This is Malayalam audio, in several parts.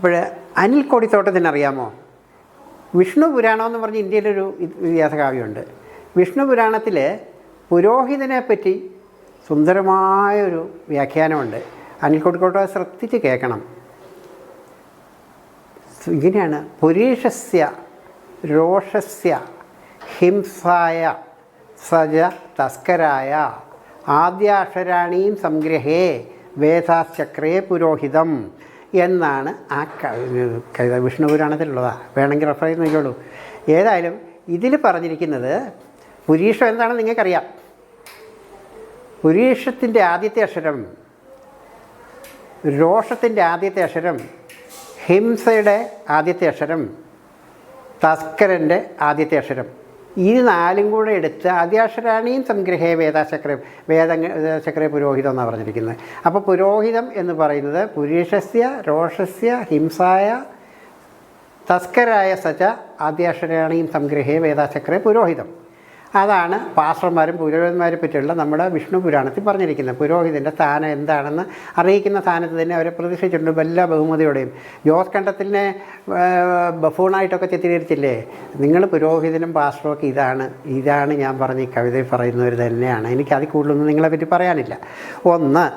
അപ്പോൾ അനിൽ കൊടിത്തോട്ടത്തിനറിയാമോ, വിഷ്ണു പുരാണം എന്ന് പറഞ്ഞ് ഇന്ത്യയിലൊരു ഇതിഹാസകാവ്യമുണ്ട്. വിഷ്ണു പുരാണത്തിൽ പുരോഹിതനെ പറ്റി സുന്ദരമായൊരു വ്യാഖ്യാനമുണ്ട്. അനിൽ കൊടിത്തോട്ടം ശ്രദ്ധിച്ച് കേൾക്കണം. ഇങ്ങനെയാണ്: പുരീഷസ്യ രോഷസ്യ ഹിംസായ സജ തസ്കരായ ആദ്യാക്ഷരാണീം സംഗ്രഹേ വേദാശ്ചക്രേ പുരോഹിതം എന്നാണ് ആ കവിത. വിഷ്ണു പുരാണത്തിലുള്ളതാണ്, വേണമെങ്കിൽ റെഫർ ചെയ്ത് നോക്കിയോളൂ. ഏതായാലും ഇതിൽ പറഞ്ഞിരിക്കുന്നത് പുരീഷം എന്താണെന്ന് നിങ്ങൾക്കറിയാം. പുരീഷത്തിൻ്റെ ആദ്യത്തെ അക്ഷരം, രോഷത്തിൻ്റെ ആദ്യത്തെ അക്ഷരം, ഹിംസയുടെ ആദ്യത്തെ അക്ഷരം, തസ്കരൻ്റെ ആദ്യത്തെ അക്ഷരം, ഈ നാലും കൂടെ എടുത്ത് ആദ്യാക്ഷരാണിയും സംഗ്രഹേ വേദചക്രേ പുരോഹിതം എന്നാണ് പറഞ്ഞിരിക്കുന്നത്. അപ്പോൾ പുരോഹിതം എന്ന് പറയുന്നത് പുരീഷസ്യ രോഷസ്യ ഹിംസായ തസ്കരായ സച്ച ആദ്യാക്ഷരാണിയും സംഗ്രഹേ വേദചക്രേ പുരോഹിതം. അതാണ് പാസ്റ്റർമാരും പുരോഹിതന്മാരെ പറ്റിയുള്ള നമ്മുടെ വിഷ്ണു പുരാണത്തിൽ പറഞ്ഞിരിക്കുന്നത്. പുരോഹിതൻ്റെ സ്ഥാനം എന്താണെന്ന് അറിയിക്കുന്ന സ്ഥാനത്ത് തന്നെ അവരെ പ്രതിഷ്ഠിച്ചിട്ടുണ്ട് എല്ലാ ബഹുമതിയോടെയും. ജോസ് കണ്ടത്തിനെ ബഫൂണായിട്ടൊക്കെ ചിത്രീകരിച്ചില്ലേ. നിങ്ങൾ പുരോഹിതനും പാസ്റ്ററും ഇതാണ് ഞാൻ പറഞ്ഞ ഈ കവിതയിൽ പറയുന്നവർ തന്നെയാണ്. എനിക്കതിൽ കൂടുതലൊന്നും നിങ്ങളെ പറ്റി പറയാനില്ല. ഒന്ന്.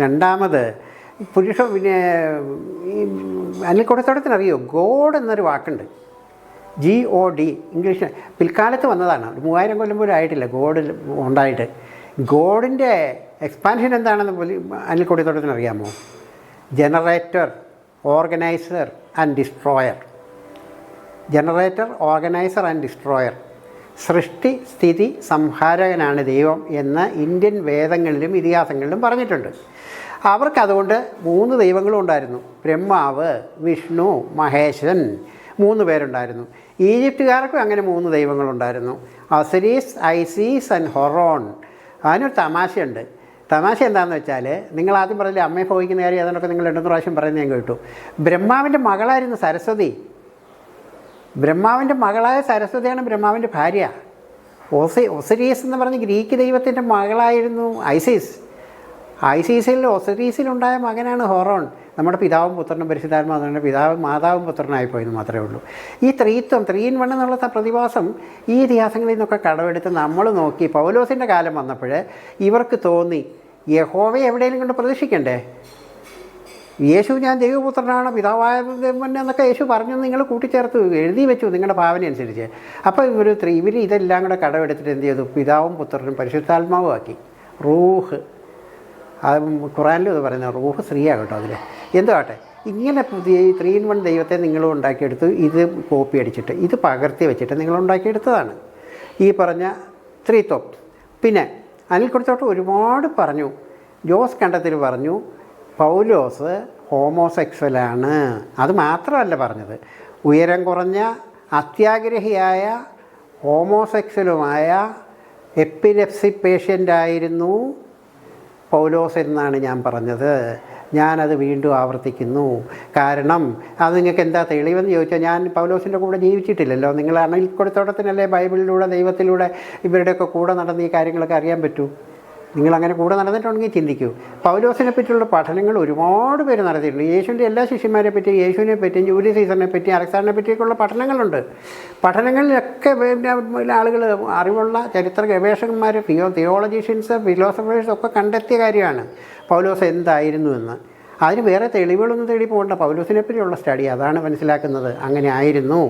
രണ്ടാമത് പിന്നെ ഈ അനിൽ കൊടിത്തോട്ടത്തിനറിയോ, ഗോഡ് എന്നൊരു വാക്കുണ്ട്. GOD, ഇംഗ്ലീഷ് പിൽക്കാലത്ത് വന്നതാണ്. 3000 കൊല്ലം പോലും ആയിട്ടില്ല ഗോഡ് ഉണ്ടായിട്ട്. ഗോഡിൻ്റെ എക്സ്പാൻഷൻ എന്താണെന്ന് അനിൽ കൊടിത്തോട്ടത്തിന് അറിയാമോ? Generator, organiser and destroyer. Generator, organiser and destroyer. സൃഷ്ടി, സ്ഥിതി, സംഹാരകനാണ് ദൈവം എന്ന് ഇന്ത്യൻ വേദങ്ങളിലും ഇതിഹാസങ്ങളിലും പറഞ്ഞിട്ടുണ്ട്. അവർക്കതുകൊണ്ട് 3 ദൈവങ്ങളും ഉണ്ടായിരുന്നു. ബ്രഹ്മാവ്, വിഷ്ണു, മഹേശൻ, 3 പേരുണ്ടായിരുന്നു. ഈജിപ്തുകാർക്കും അങ്ങനെ 3 ദൈവങ്ങളുണ്ടായിരുന്നു. അസിരീസ്, ഐസീസ് ആൻഡ് ഹൊറോൺ. അതിനൊരു തമാശയുണ്ട്. തമാശ എന്താണെന്ന് വെച്ചാൽ, നിങ്ങൾ ആദ്യം പറഞ്ഞില്ലേ അമ്മയെ ഭോഗിക്കുന്ന കാര്യം, അതിനൊക്കെ നിങ്ങൾ 2 പ്രാവശ്യം പറയുന്നത് ഞാൻ കേട്ടു. ബ്രഹ്മാവിൻ്റെ മകളായിരുന്നു സരസ്വതി. ബ്രഹ്മാവിൻ്റെ മകളായ സരസ്വതിയാണ് ബ്രഹ്മാവിൻ്റെ ഭാര്യ. ഒസിരീസ് എന്ന് പറഞ്ഞ് ഗ്രീക്ക് ദൈവത്തിൻ്റെ മകളായിരുന്നു ഐസീസ്. ഐസീസിൽ ഒസിരീസിലുണ്ടായ മകനാണ് ഹൊറോൺ. നമ്മുടെ പിതാവും പുത്രനും പരിശുദ്ധാത്മാവിൻ്റെ മാതാവും പുത്രനായിപ്പോയെന്ന് മാത്രമേ ഉള്ളൂ. ഈ ത്രീത്വം, 3 in 1 എന്നുള്ള പ്രതിഭാസം ഈ ഇതിഹാസങ്ങളിൽ നിന്നൊക്കെ കടമെടുത്ത് നമ്മൾ നോക്കി. പൗലോസിൻ്റെ കാലം വന്നപ്പോൾ ഇവർക്ക് തോന്നി യഹോവയെ എവിടെയെങ്കിലും കൊണ്ട് പ്രതീക്ഷിക്കണ്ടേ. യേശു ഞാൻ ദൈവപുത്രനാണ്, പിതാവായ എന്നൊക്കെ യേശു പറഞ്ഞു, നിങ്ങൾ കൂട്ടിച്ചേർത്ത് എഴുതി വെച്ചു നിങ്ങളുടെ ഭാവന അനുസരിച്ച്. അപ്പോൾ ഇവർ ഇതെല്ലാം കൂടെ കടമെടുത്തിട്ട് എന്ത് ചെയ്തു? പിതാവും പുത്രനും പരിശുദ്ധാത്മാവും ആക്കി. റൂഹ്, അത് ഖുറാനിലും ഇത് പറയുന്നത് റൂഹ് സ്ത്രീയാണ് കേട്ടോ. അതിൽ എന്താവട്ടെ, ഇങ്ങനെ പുതിയ 3 in 1 ദൈവത്തെ നിങ്ങൾ ഉണ്ടാക്കിയെടുത്ത് ഇത് കോപ്പി അടിച്ചിട്ട് ഇത് പകർത്തി വെച്ചിട്ട് നിങ്ങൾ ഉണ്ടാക്കിയെടുത്തതാണ് ഈ പറഞ്ഞ ത്രിത്വം. പിന്നെ അനിൽ കൊടിത്തോട്ടം ഒരുപാട് പറഞ്ഞു. ജോസ് കണ്ടത്തിൽ പറഞ്ഞു പൗലോസ് ഹോമോസെക്സ്വലാണ്. അത് മാത്രമല്ല പറഞ്ഞത്, ഉയരം കുറഞ്ഞ അത്യാഗ്രഹിയായ ഹോമോസെക്സ്വലുമായ എപ്പിലെപ്സി പേഷ്യൻ്റായിരുന്നു പൗലോസ് എന്നാണ് ഞാൻ പറഞ്ഞത്. ഞാനത് വീണ്ടും ആവർത്തിക്കുന്നു. കാരണം അത് നിങ്ങൾക്ക് എന്താ തെളിവെന്ന് ചോദിച്ചാൽ, ഞാൻ പൗലോസിൻ്റെ കൂടെ ജീവിച്ചിട്ടില്ലല്ലോ. നിങ്ങൾ അനിൽ കൊടിത്തോട്ടത്തിനല്ലേ ബൈബിളിലൂടെ ദൈവത്തിലൂടെ ഇവരുടെയൊക്കെ കൂടെ നടന്ന് ഈ കാര്യങ്ങളൊക്കെ അറിയാൻ പറ്റൂ. നിങ്ങളങ്ങനെ കൂടെ നടന്നിട്ടുണ്ടെങ്കിൽ ചിന്തിക്കൂ. പൗലോസിനെ പറ്റിയുള്ള പഠനങ്ങൾ ഒരുപാട് പേര് നടത്തിയിട്ടുണ്ട്. യേശുവിൻ്റെ എല്ലാ ശിഷ്യന്മാരെ പറ്റി, യേശുവിനെ പറ്റിയും ജൂലിയസ് സീസറിനെ പറ്റി, അലക്സാണ്ടറിനെ പറ്റിയൊക്കെയുള്ള പഠനങ്ങളുണ്ട്. പഠനങ്ങളിലൊക്കെ ആളുകൾ, അറിവുള്ള ചരിത്ര ഗവേഷകന്മാർ, തിയോളജീഷ്യൻസ്, ഫിലോസഫേഴ്സ് ഒക്കെ കണ്ടെത്തിയ കാര്യമാണ് പൗലോസ് എന്തായിരുന്നു എന്ന്. അതിന് വേറെ തെളിവുകളൊന്നും തേടി പോകണ്ട. പൗലോസിനെ പറ്റിയുള്ള സ്റ്റഡി അതാണ് മനസ്സിലാക്കുന്നത്. അങ്ങനെ ആയിരുന്നു.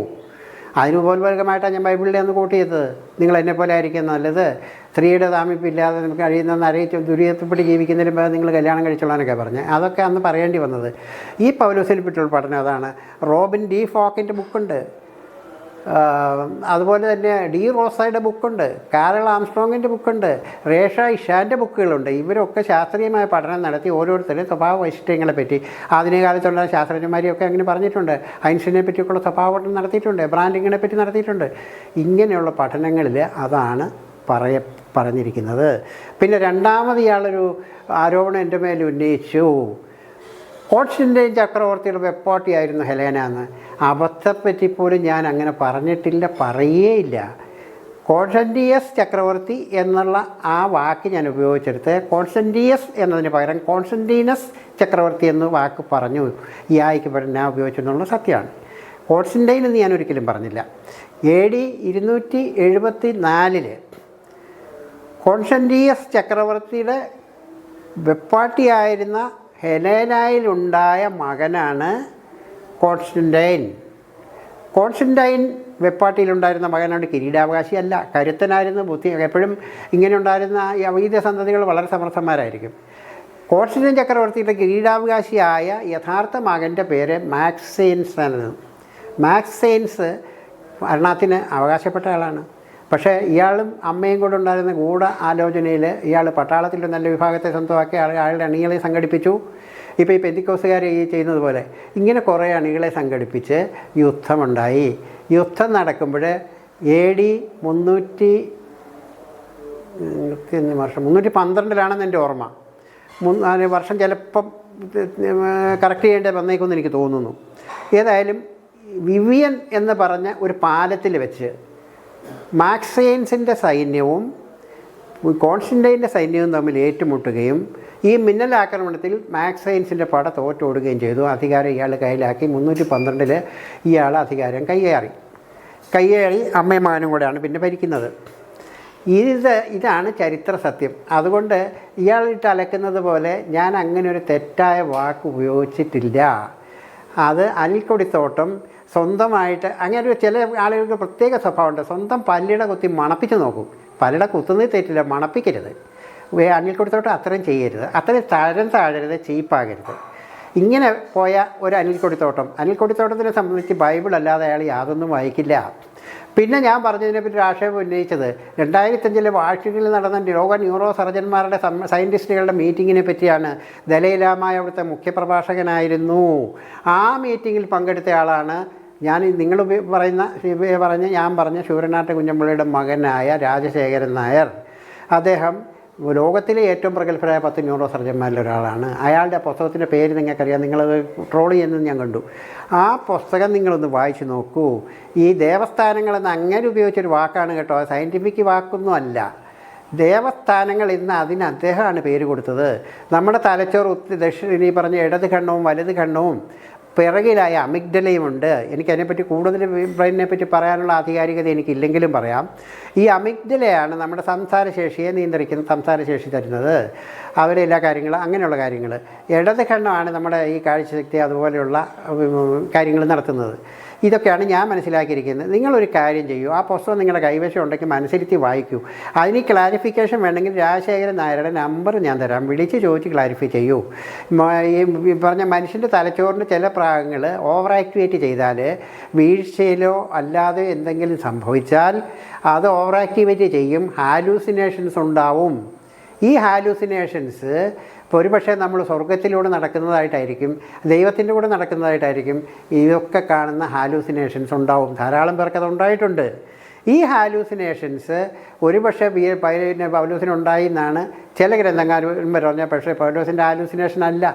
അതിനുപോൽപരമായിട്ടാണ് ഞാൻ ബൈബിളിൽ അന്ന് കോട്ട് ചെയ്തത്. നിങ്ങൾ എന്നെപ്പോലെ ആയിരിക്കും നല്ലത്, സ്ത്രീയുടെ താമിപ്പില്ലാതെ നമുക്ക് കഴിയുന്നതെന്ന് അറിയിച്ച് ദുരിതപ്പെട്ട് ജീവിക്കുന്നതിന് നിങ്ങൾ കല്യാണം കഴിച്ചോളാനൊക്കെ പറഞ്ഞ്, അതൊക്കെ അന്ന് പറയേണ്ടി വന്നത്. ഈ പൗലോസിനെ പറ്റിയുള്ള പഠനം അതാണ്. റോബിൻ ഡി ഫോക്കിൻ്റെ ബുക്കുണ്ട്, അതുപോലെ തന്നെ ഡി റോസയുടെ ബുക്കുണ്ട്, കാരൾ ആംസ്ട്രോങ്ങിൻ്റെ ബുക്കുണ്ട്, റേഷ ഇഷാൻ്റെ ബുക്കുകളുണ്ട്. ഇവരൊക്കെ ശാസ്ത്രീയമായ പഠനം നടത്തി ഓരോരുത്തരും സ്വഭാവ വൈശിഷ്ട്യങ്ങളെപ്പറ്റി, ആധുനിക കാലത്തുള്ള ശാസ്ത്രജ്ഞന്മാരെയൊക്കെ അങ്ങനെ പറഞ്ഞിട്ടുണ്ട്. ഐൻസ്റ്റീനെ പറ്റിയൊക്കെയുള്ള സ്വഭാവ പഠനം നടത്തിയിട്ടുണ്ട്, ബ്രാൻഡിങ്ങിനെ പറ്റി നടത്തിയിട്ടുണ്ട്. ഇങ്ങനെയുള്ള പഠനങ്ങളിൽ അതാണ് പറഞ്ഞിരിക്കുന്നത്. പിന്നെ രണ്ടാമത് ഇയാളൊരു ആരോപണം എൻ്റെ മേൽ ഉന്നയിച്ചു. കോൺസ്റ്റന്റൈൻ ചക്രവർത്തിയുടെ വെപ്പാട്ടിയായിരുന്നു ഹെലേന എന്ന്. അബദ്ധപ്പറ്റിപ്പോലും ഞാൻ അങ്ങനെ പറഞ്ഞിട്ടില്ല, പറയേയില്ല. കോൺസ്റ്റന്റിയസ് ചക്രവർത്തി എന്നുള്ള ആ വാക്ക് ഞാൻ ഉപയോഗിച്ചെടുത്ത് കോൺസ്റ്റന്റിയസ് എന്നതിന് പകരം കോൺസ്റ്റന്റീനസ് ചക്രവർത്തി എന്ന് വാക്ക് പറഞ്ഞു. ഈ ആയിക്ക് പകരം ഞാൻ ഉപയോഗിച്ചെന്നുള്ള സത്യമാണ്. കോൺസ്റ്റന്റൈൻ എന്ന് ഞാൻ ഒരിക്കലും പറഞ്ഞില്ല. AD 274 കോൺസ്റ്റന്റിയസ് ചക്രവർത്തിയുടെ വെപ്പാട്ടിയായിരുന്ന ഹെലേനയിലുണ്ടായ മകനാണ് കോൺസ്റ്റന്റൈൻ. കോൺസ്റ്റന്റൈൻ വെപ്പാട്ടിയിലുണ്ടായിരുന്ന മകനാണ്, കിരീടാവകാശിയല്ല. കരുത്തനായിരുന്നു, ബുദ്ധി എപ്പോഴും ഇങ്ങനെ ഉണ്ടായിരുന്ന ഈ അവൈദ്യ സന്തതികൾ വളരെ സമർത്ഥന്മാരായിരിക്കും. കോൺസ്റ്റന്റൈൻ ചക്രവർത്തിയുടെ കിരീടാവകാശിയായ യഥാർത്ഥ മകൻ്റെ പേര് മാക്സെയിൻസ് ആണ്. മാക്സെയിൻസ് ഭരണത്തിന് അവകാശപ്പെട്ട ആളാണ്. പക്ഷേ ഇയാളും അമ്മയും കൂടെ ഉണ്ടായിരുന്ന ആലോചനയിൽ ഇയാൾ പട്ടാളത്തിൻ്റെ നല്ല വിഭാഗത്തെ സ്വന്തമാക്കി അയാളുടെ അണികളെ സംഘടിപ്പിച്ചു. ഇപ്പോൾ ഈ പെന്തിക്കോസുകാർ ഈ ചെയ്യുന്നത് പോലെ ഇങ്ങനെ കുറേ അണികളെ സംഘടിപ്പിച്ച് യുദ്ധമുണ്ടായി. യുദ്ധം നടക്കുമ്പോൾ AD 312 എൻ്റെ ഓർമ്മ. വർഷം ചിലപ്പം കറക്റ്റ് ചെയ്യേണ്ടി വന്നേക്കുമെന്ന് എനിക്ക് തോന്നുന്നു. ഏതായാലും വിവിയൻ എന്ന് പറഞ്ഞ ഒരു പാലത്തിൽ വെച്ച് മാക്സെയിൻസിൻ്റെ സൈന്യവും കോൺസ്റ്റന്റൈൻ്റെ സൈന്യവും തമ്മിൽ ഏറ്റുമുട്ടുകയും ഈ മിന്നലാക്രമണത്തിൽ മാക്സെയിൻസിൻ്റെ പട തോറ്റോടുകയും ചെയ്തു. അധികാരം ഇയാൾ കയ്യിലാക്കി. 312 ഇയാൾ അധികാരം കയ്യേറി അമ്മയും മകനും കൂടെയാണ് പിന്നെ ഭരിക്കുന്നത്. ഇതാണ് ചരിത്ര സത്യം. അതുകൊണ്ട് ഇയാളിട്ട് അലക്കുന്നത് പോലെ ഞാൻ അങ്ങനെ ഒരു തെറ്റായ വാക്ക് ഉപയോഗിച്ചിട്ടില്ല. അത് അനിൽക്കൊടിത്തോട്ടം സ്വന്തമായിട്ട് അങ്ങനെ ഒരു ചില ആളുകൾക്ക് പ്രത്യേക സ്വഭാവമുണ്ട്. സ്വന്തം പല്ലിട കുത്തി മണപ്പിച്ച് നോക്കും. പല്ലിട കുത്തുന്നത് തെറ്റില്ല, മണപ്പിക്കരുത്. അനിൽക്കൊടിത്തോട്ടം അത്രയും ചെയ്യരുത്, അത്രയും താഴരുത്, ചീപ്പാകരുത്. ഇങ്ങനെ പോയ ഒരു അനിൽക്കൊടിത്തോട്ടത്തിനെ സംബന്ധിച്ച് ബൈബിൾ അല്ലാതെ അയാൾ യാതൊന്നും വായിക്കില്ല. പിന്നെ ഞാൻ പറഞ്ഞതിനെപ്പറ്റി ഒരു ആക്ഷേപം ഉന്നയിച്ചത് 2005 വാഷിംഗ്ടണിൽ നടന്ന ലോക ന്യൂറോ സർജന്മാരുടെ സയൻറ്റിസ്റ്റുകളുടെ മീറ്റിങ്ങിനെ പറ്റിയാണ്. ദലൈലാമ അവിടുത്തെ മുഖ്യപ്രഭാഷകനായിരുന്നു. ആ മീറ്റിങ്ങിൽ പങ്കെടുത്ത ആളാണ് നിങ്ങൾ ഞാൻ പറഞ്ഞ ശൂരനാട്ട കുഞ്ഞമ്പിള്ളയുടെ മകനായ രാജശേഖരൻ നായർ. അദ്ദേഹം ലോകത്തിലെ ഏറ്റവും പ്രഗത്ഭരായ 10 ന്യൂറോ സർജന്മാരിൽ ഒരാളാണ്. അയാളുടെ പുസ്തകത്തിൻ്റെ പേര് നിങ്ങൾക്കറിയാം, നിങ്ങളത് ട്രോൾ ചെയ്യുന്നത് ഞാൻ കണ്ടു. ആ പുസ്തകം നിങ്ങളൊന്ന് വായിച്ചു നോക്കൂ. ഈ ദേവസ്ഥാനങ്ങളെന്ന് അങ്ങനെ ഉപയോഗിച്ചൊരു വാക്കാണ് കേട്ടോ, സയൻറ്റിഫിക് വാക്കൊന്നും അല്ല. ദേവസ്ഥാനങ്ങൾ ഇന്ന് അതിന് അദ്ദേഹമാണ് പേര് കൊടുത്തത്. നമ്മുടെ തലച്ചോറ് ദക്ഷിണ ഈ പറഞ്ഞ ഇടത് കണ്ണവും വലത് കണ്ണവും പിറകിലായ അമിഗ്ഡലയുമുണ്ട്. എനിക്കതിനെപ്പറ്റി കൂടുതൽ ബ്രെയിനിനെ പറ്റി പറയാനുള്ള ആധികാരികത എനിക്കില്ലെങ്കിലും പറയാം. ഈ അമിഗ്ഡലയാണ് നമ്മുടെ സംസാരശേഷിയെ നിയന്ത്രിക്കുന്ന, സംസാരശേഷി തരുന്നത്, അവരെ എല്ലാ കാര്യങ്ങളും അങ്ങനെയുള്ള കാര്യങ്ങൾ. ഇടത് കണ്ണമാണ് നമ്മുടെ ഈ കാഴ്ചശക്തി അതുപോലെയുള്ള കാര്യങ്ങൾ നടത്തുന്നത്. ഇതൊക്കെയാണ് ഞാൻ മനസ്സിലാക്കിയിരിക്കുന്നത്. നിങ്ങളൊരു കാര്യം ചെയ്യൂ, ആ പുസ്തകം നിങ്ങളുടെ കൈവശം ഉണ്ടെങ്കിൽ മനസ്സിരുത്തി വായിക്കൂ. അതിന് ക്ലാരിഫിക്കേഷൻ വേണമെങ്കിൽ രാജശേഖരൻ നായരുടെ നമ്പർ ഞാൻ തരാം, വിളിച്ച് ചോദിച്ച് ക്ലാരിഫൈ ചെയ്യൂ. ഈ പറഞ്ഞ മനുഷ്യൻ്റെ തലച്ചോറിൻ്റെ ചില ഭാഗങ്ങൾ ഓവർ ആക്ടിവേറ്റ് ചെയ്താൽ, വീഴ്ചയിലോ അല്ലാതെ എന്തെങ്കിലും സംഭവിച്ചാൽ അത് ഓവർ ആക്ടിവേറ്റ് ചെയ്യും, ഹാലൂസിനേഷൻസ് ഉണ്ടാവും. ഈ ഹാലൂസിനേഷൻസ് ഇപ്പോൾ ഒരുപക്ഷെ നമ്മൾ സ്വർഗത്തിലൂടെ നടക്കുന്നതായിട്ടായിരിക്കും, ദൈവത്തിൻ്റെ കൂടെ നടക്കുന്നതായിട്ടായിരിക്കും. ഇതൊക്കെ കാണുന്ന ഹാലൂസിനേഷൻസ് ഉണ്ടാവും. ധാരാളം പേർക്കത് ഉണ്ടായിട്ടുണ്ട്. ഈ ഹാലൂസിനേഷൻസ് ഒരുപക്ഷെ പൗലോസിനുണ്ടായി എന്നാണ് ചില ഗ്രന്ഥകാരന്മാർ പറഞ്ഞത്. പക്ഷേ പൗലോസിൻ്റെ ഹാലൂസിനേഷൻ അല്ല.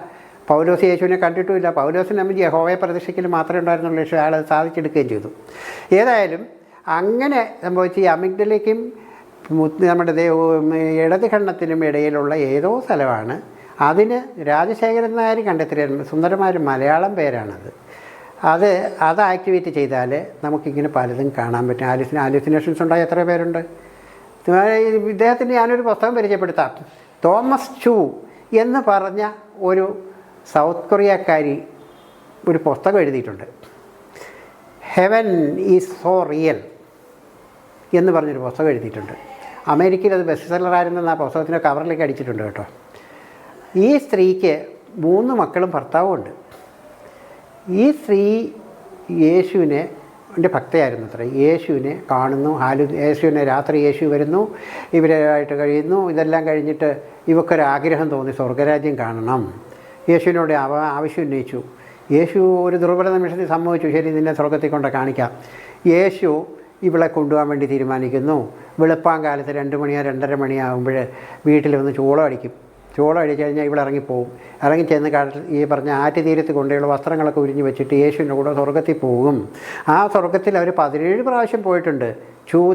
പൗലോസ് യേശുവിനെ കണ്ടിട്ടുമില്ല. പൗലോസിന് നമ്മൾ യഹോവയെ പ്രതീക്ഷിക്കൽ മാത്രമേ ഉണ്ടായിരുന്നുള്ളൂ. പക്ഷേ അയാൾ സാധിച്ചെടുക്കുകയും ചെയ്തു. ഏതായാലും അങ്ങനെ സംഭവിച്ച് ഈ അമിഗ്ഡലയ്ക്കും നമ്മുടെ ഇടത് കണ്ണത്തിനും ഇടയിലുള്ള ഏതോ സ്ഥലമാണ്. അതിന് രാജശേഖരൻ നായർ കണ്ടെത്തിയ സുന്ദരമായൊരു മലയാളം പേരാണത്. അത് ആക്ടിവേറ്റ് ചെയ്താൽ നമുക്കിങ്ങനെ പലതും കാണാൻ പറ്റും. ഹാലൂസിനേഷൻസ് ഉണ്ടായ എത്ര പേരുണ്ട്? ഇദ്ദേഹത്തിന് ഞാനൊരു പുസ്തകം പരിചയപ്പെടുത്താം. തോമസ് ചൂ എന്ന് പറഞ്ഞ ഒരു സൗത്ത് കൊറിയക്കാരി ഒരു പുസ്തകം എഴുതിയിട്ടുണ്ട്. ഹെവൻ ഈസ് സോ റിയൽ എന്ന് പറഞ്ഞൊരു പുസ്തകം എഴുതിയിട്ടുണ്ട്. അമേരിക്കയിൽ അത് ബെസ്റ്റ് സെല്ലറായിരുന്നെന്ന് ആ പുസ്തകത്തിൻ്റെ കവറിലേക്ക് അടിച്ചിട്ടുണ്ട് കേട്ടോ. ഈ സ്ത്രീക്ക് 3 മക്കളും ഭർത്താവും ഉണ്ട്. ഈ സ്ത്രീ യേശുവിനെ ഭക്തയായിരുന്നു അത്ര. യേശുവിനെ കാണുന്നു, യേശുവിനെ രാത്രി യേശു വരുന്നു, ഇവരായിട്ട് കഴിയുന്നു. ഇതെല്ലാം കഴിഞ്ഞിട്ട് ഇവക്കൊരാഗ്രഹം തോന്നി, സ്വർഗരാജ്യം കാണണം. യേശുവിനോട് ആവശ്യം ഉന്നയിച്ചു. യേശു ഒരു ദുർബല നിമിഷത്തിൽ സമ്മതിച്ചു, ശരി നിന്നെ സ്വർഗത്തിൽ കൊണ്ട് കാണിക്കാം. യേശു ഇവളെ കൊണ്ടുപോകാൻ വേണ്ടി തീരുമാനിക്കുന്നു. വെളുപ്പാൻ കാലത്ത് 2 മണിയോ 2:30 മണിയാകുമ്പോൾ വീട്ടിൽ വന്ന് ചൂളം അടിക്കും. ചോളം അടിച്ചു കഴിഞ്ഞാൽ ഇവിടെ ഇറങ്ങിപ്പോവും. ഇറങ്ങിച്ചെന്ന് ഈ പറഞ്ഞ ആറ്റുതീരത്ത് കൊണ്ടുള്ള വസ്ത്രങ്ങളൊക്കെ ഉരിഞ്ഞ് വെച്ചിട്ട് യേശുവിൻ്റെ കൂടെ സ്വർഗ്ഗത്തിൽ പോകും. ആ സ്വർഗ്ഗത്തിൽ അവർ 17 പ്രാവശ്യം പോയിട്ടുണ്ട്.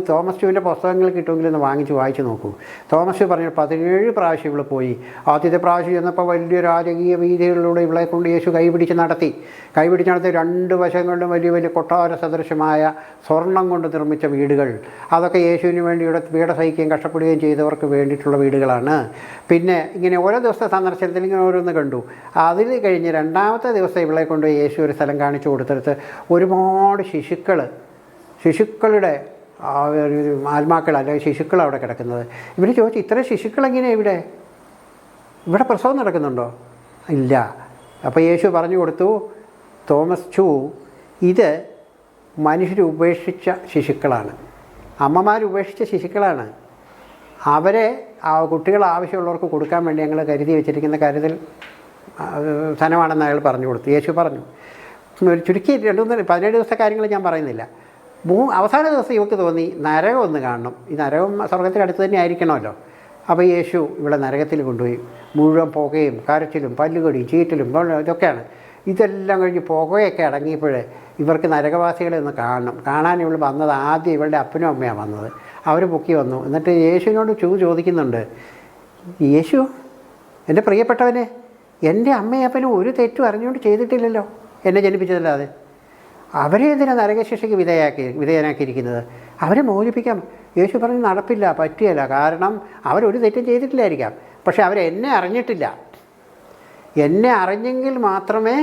തോമസ് ചൂവിൻ്റെ പുസ്തകങ്ങൾ കിട്ടുമെങ്കിൽ ഒന്ന് വായിച്ച് നോക്കൂ. തോമസ് ചൂ പറഞ്ഞു 17 പ്രാവശ്യം ഇവിടെ പോയി. ആദ്യത്തെ പ്രാവശ്യം ചെന്നപ്പോൾ വലിയ രാജകീയ വീതികളിലൂടെ ഇവളെ കൊണ്ട് യേശു കൈപിടിച്ച് നടത്തി 2 വശങ്ങളിലും വലിയ വലിയ കൊട്ടാര സദൃശമായ സ്വർണം കൊണ്ട് നിർമ്മിച്ച വീടുകൾ. അതൊക്കെ യേശുവിന് വേണ്ടി ഇവിടെ പീഡ സഹിക്കുകയും കഷ്ടപ്പെടുകയും ചെയ്തവർക്ക് വേണ്ടിയിട്ടുള്ള വീടുകളാണ്. പിന്നെ ഇങ്ങനെ ഓരോ ദിവസത്തെ സന്ദർശനത്തിൽ ഇങ്ങനെ ഓരോന്ന് കണ്ടു. അതിൽ കഴിഞ്ഞ് 2ാമത്തെ ദിവസം ഇവളെ കൊണ്ട് യേശു ഒരു സ്ഥലം കാണിച്ചു കൊടുത്തെടുത്ത് ഒരുപാട് ശിശുക്കളുടെ ആത്മാക്കൾ അല്ലെങ്കിൽ ശിശുക്കൾ അവിടെ കിടക്കുന്നത്. ഇവർ ചോദിച്ചു, ഇത്ര ശിശുക്കളെങ്ങനെയാണ് ഇവിടെ പ്രസവം നടക്കുന്നുണ്ടോ? ഇല്ല. അപ്പോൾ യേശു പറഞ്ഞു കൊടുത്തു, തോമസ് ചൂ, ഇത് മനുഷ്യർ ഉപേക്ഷിച്ച ശിശുക്കളാണ്, അമ്മമാർ ഉപേക്ഷിച്ച ശിശുക്കളാണ്. അവരെ കുട്ടികൾ ആവശ്യമുള്ളവർക്ക് കൊടുക്കാൻ വേണ്ടി ഞങ്ങൾ കരുതി വെച്ചിരിക്കുന്ന കരുതൽ ധനമാണെന്ന് അയാൾ പറഞ്ഞു കൊടുത്തു. യേശു പറഞ്ഞു. ചുരുക്കി 17 ദിവസത്തെ കാര്യങ്ങൾ ഞാൻ പറയുന്നില്ല. അവസാന ദിവസം ഇവർക്ക് തോന്നി നരകം ഒന്ന് കാണണം. ഈ നരകം സ്വർഗത്തിനടുത്ത് തന്നെ ആയിരിക്കണമല്ലോ. അപ്പോൾ യേശു ഇവിടെ നരകത്തിൽ കൊണ്ടുപോയി. മുഴുവൻ പുകയും കരച്ചിലും പല്ലുകടിയും ചീറ്റലും ഇതൊക്കെയാണ്. ഇതെല്ലാം കഴിഞ്ഞ് പുകയൊക്കെ അടങ്ങിയപ്പോൾ ഇവർക്ക് നരകവാസികളെ ഒന്ന് കാണാൻ ഇവൾ വന്നത് ആദ്യം ഇവളുടെ അപ്പനും അമ്മയാണ് വന്നത്. അവർ പൊക്കി വന്നു. എന്നിട്ട് യേശുവിനോട് ചോദിക്കുന്നുണ്ട്, യേശു എൻ്റെ പ്രിയപ്പെട്ടവനെ, എൻ്റെ അമ്മയും അപ്പനും ഒരു തെറ്റും അറിഞ്ഞുകൊണ്ട് ചെയ്തിട്ടില്ലല്ലോ, എന്നെ ജനിപ്പിച്ചതല്ലാതെ. അവരെ എന്തിനാണ് നരകശിക്ഷയ്ക്ക് വിധേയനാക്കിയിരിക്കുന്നത്? അവരെ മോചിപ്പിക്കാം. യേശു പറഞ്ഞ് നടപ്പില്ല, പറ്റുകയില്ല. കാരണം അവരൊരു തെറ്റും ചെയ്തിട്ടില്ലായിരിക്കാം, പക്ഷെ അവരെന്നെ അറിഞ്ഞിട്ടില്ല. എന്നെ അറിഞ്ഞെങ്കിൽ മാത്രമേ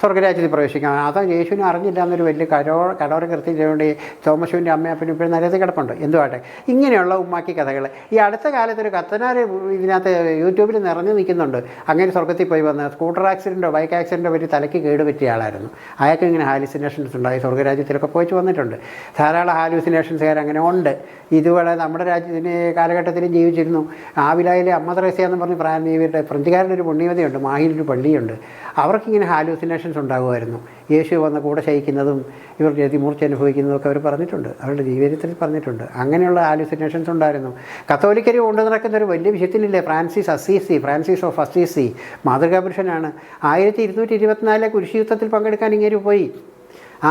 സ്വർഗ്ഗരാജ്യത്തിൽ പ്രവേശിക്കാം. അതാ യേശുവിനെ അറിഞ്ഞില്ല എന്നൊരു വലിയ കടോര കൃത്യം ചെയ്തുകൊണ്ട് തോമസുവിൻ്റെ അമ്മയപ്പനും ഇപ്പോഴും നരകത്തിൽ കിടപ്പുണ്ട്. എന്തുവാട്ടെ, ഇങ്ങനെയുള്ള ഉമ്മാക്കി കഥകൾ. ഈ അടുത്ത കാലത്തൊരു കത്തനാർ ഇതിനകത്ത് യൂട്യൂബിൽ നിറഞ്ഞു നിൽക്കുന്നുണ്ട്. അങ്ങനെ സ്വർഗ്ഗത്തിൽ പോയി വന്ന് സ്കൂട്ടർ ആക്സിഡൻറ്റോ ബൈക്ക് ആക്സിഡൻറ്റോ പറ്റി തലയ്ക്ക് കേടുപറ്റിയ ആളായിരുന്നു. അയാൾക്ക് ഇങ്ങനെ ഹാലുസിനേഷൻസ് ഉണ്ടായി. സ്വർഗ്ഗരാജ്യത്തിലൊക്കെ പോയിട്ട് വന്നിട്ടുണ്ട്. ധാരാളം ഹാലുസിനേഷൻസുകാർ അങ്ങനെ ഉണ്ട്. ഇതുപോലെ നമ്മുടെ രാജ്യത്തിന് കാലഘട്ടത്തിലും ജീവിച്ചിരുന്നു. ആവിലായിലെ അമ്മ ത്രേസ്യ പറഞ്ഞ് ഇവരുടെ ഫ്രഞ്ചുകാരുടെ ഒരു പുണ്യവതിയുണ്ട്, മാഹിയിലൊരു പള്ളിയുണ്ട്. അവർക്കിങ്ങനെ ഹാലുസിനേഷൻസ് ഉണ്ടാകുമായിരുന്നു. യേശു വന്ന് കൂടെ ശയിക്കുന്നതും ഇവർ രതിമൂർച്ച അനുഭവിക്കുന്നതും ഒക്കെ അവർ പറഞ്ഞിട്ടുണ്ട്, അവരുടെ ജീവിതത്തിൽ പറഞ്ഞിട്ടുണ്ട്. അങ്ങനെയുള്ള ഹാലുസിനേഷൻസ് ഉണ്ടായിരുന്നു. കത്തോലിക്കർ കൊണ്ടു നടക്കുന്ന ഒരു വലിയ വിഷയത്തിലില്ലേ, ഫ്രാൻസിസ് ഓഫ് അസീസി മാതൃകാപുരുഷനാണ്. 1224 കുരിശുയുദ്ധത്തിൽ പങ്കെടുക്കാൻ ഇങ്ങനെ പോയി.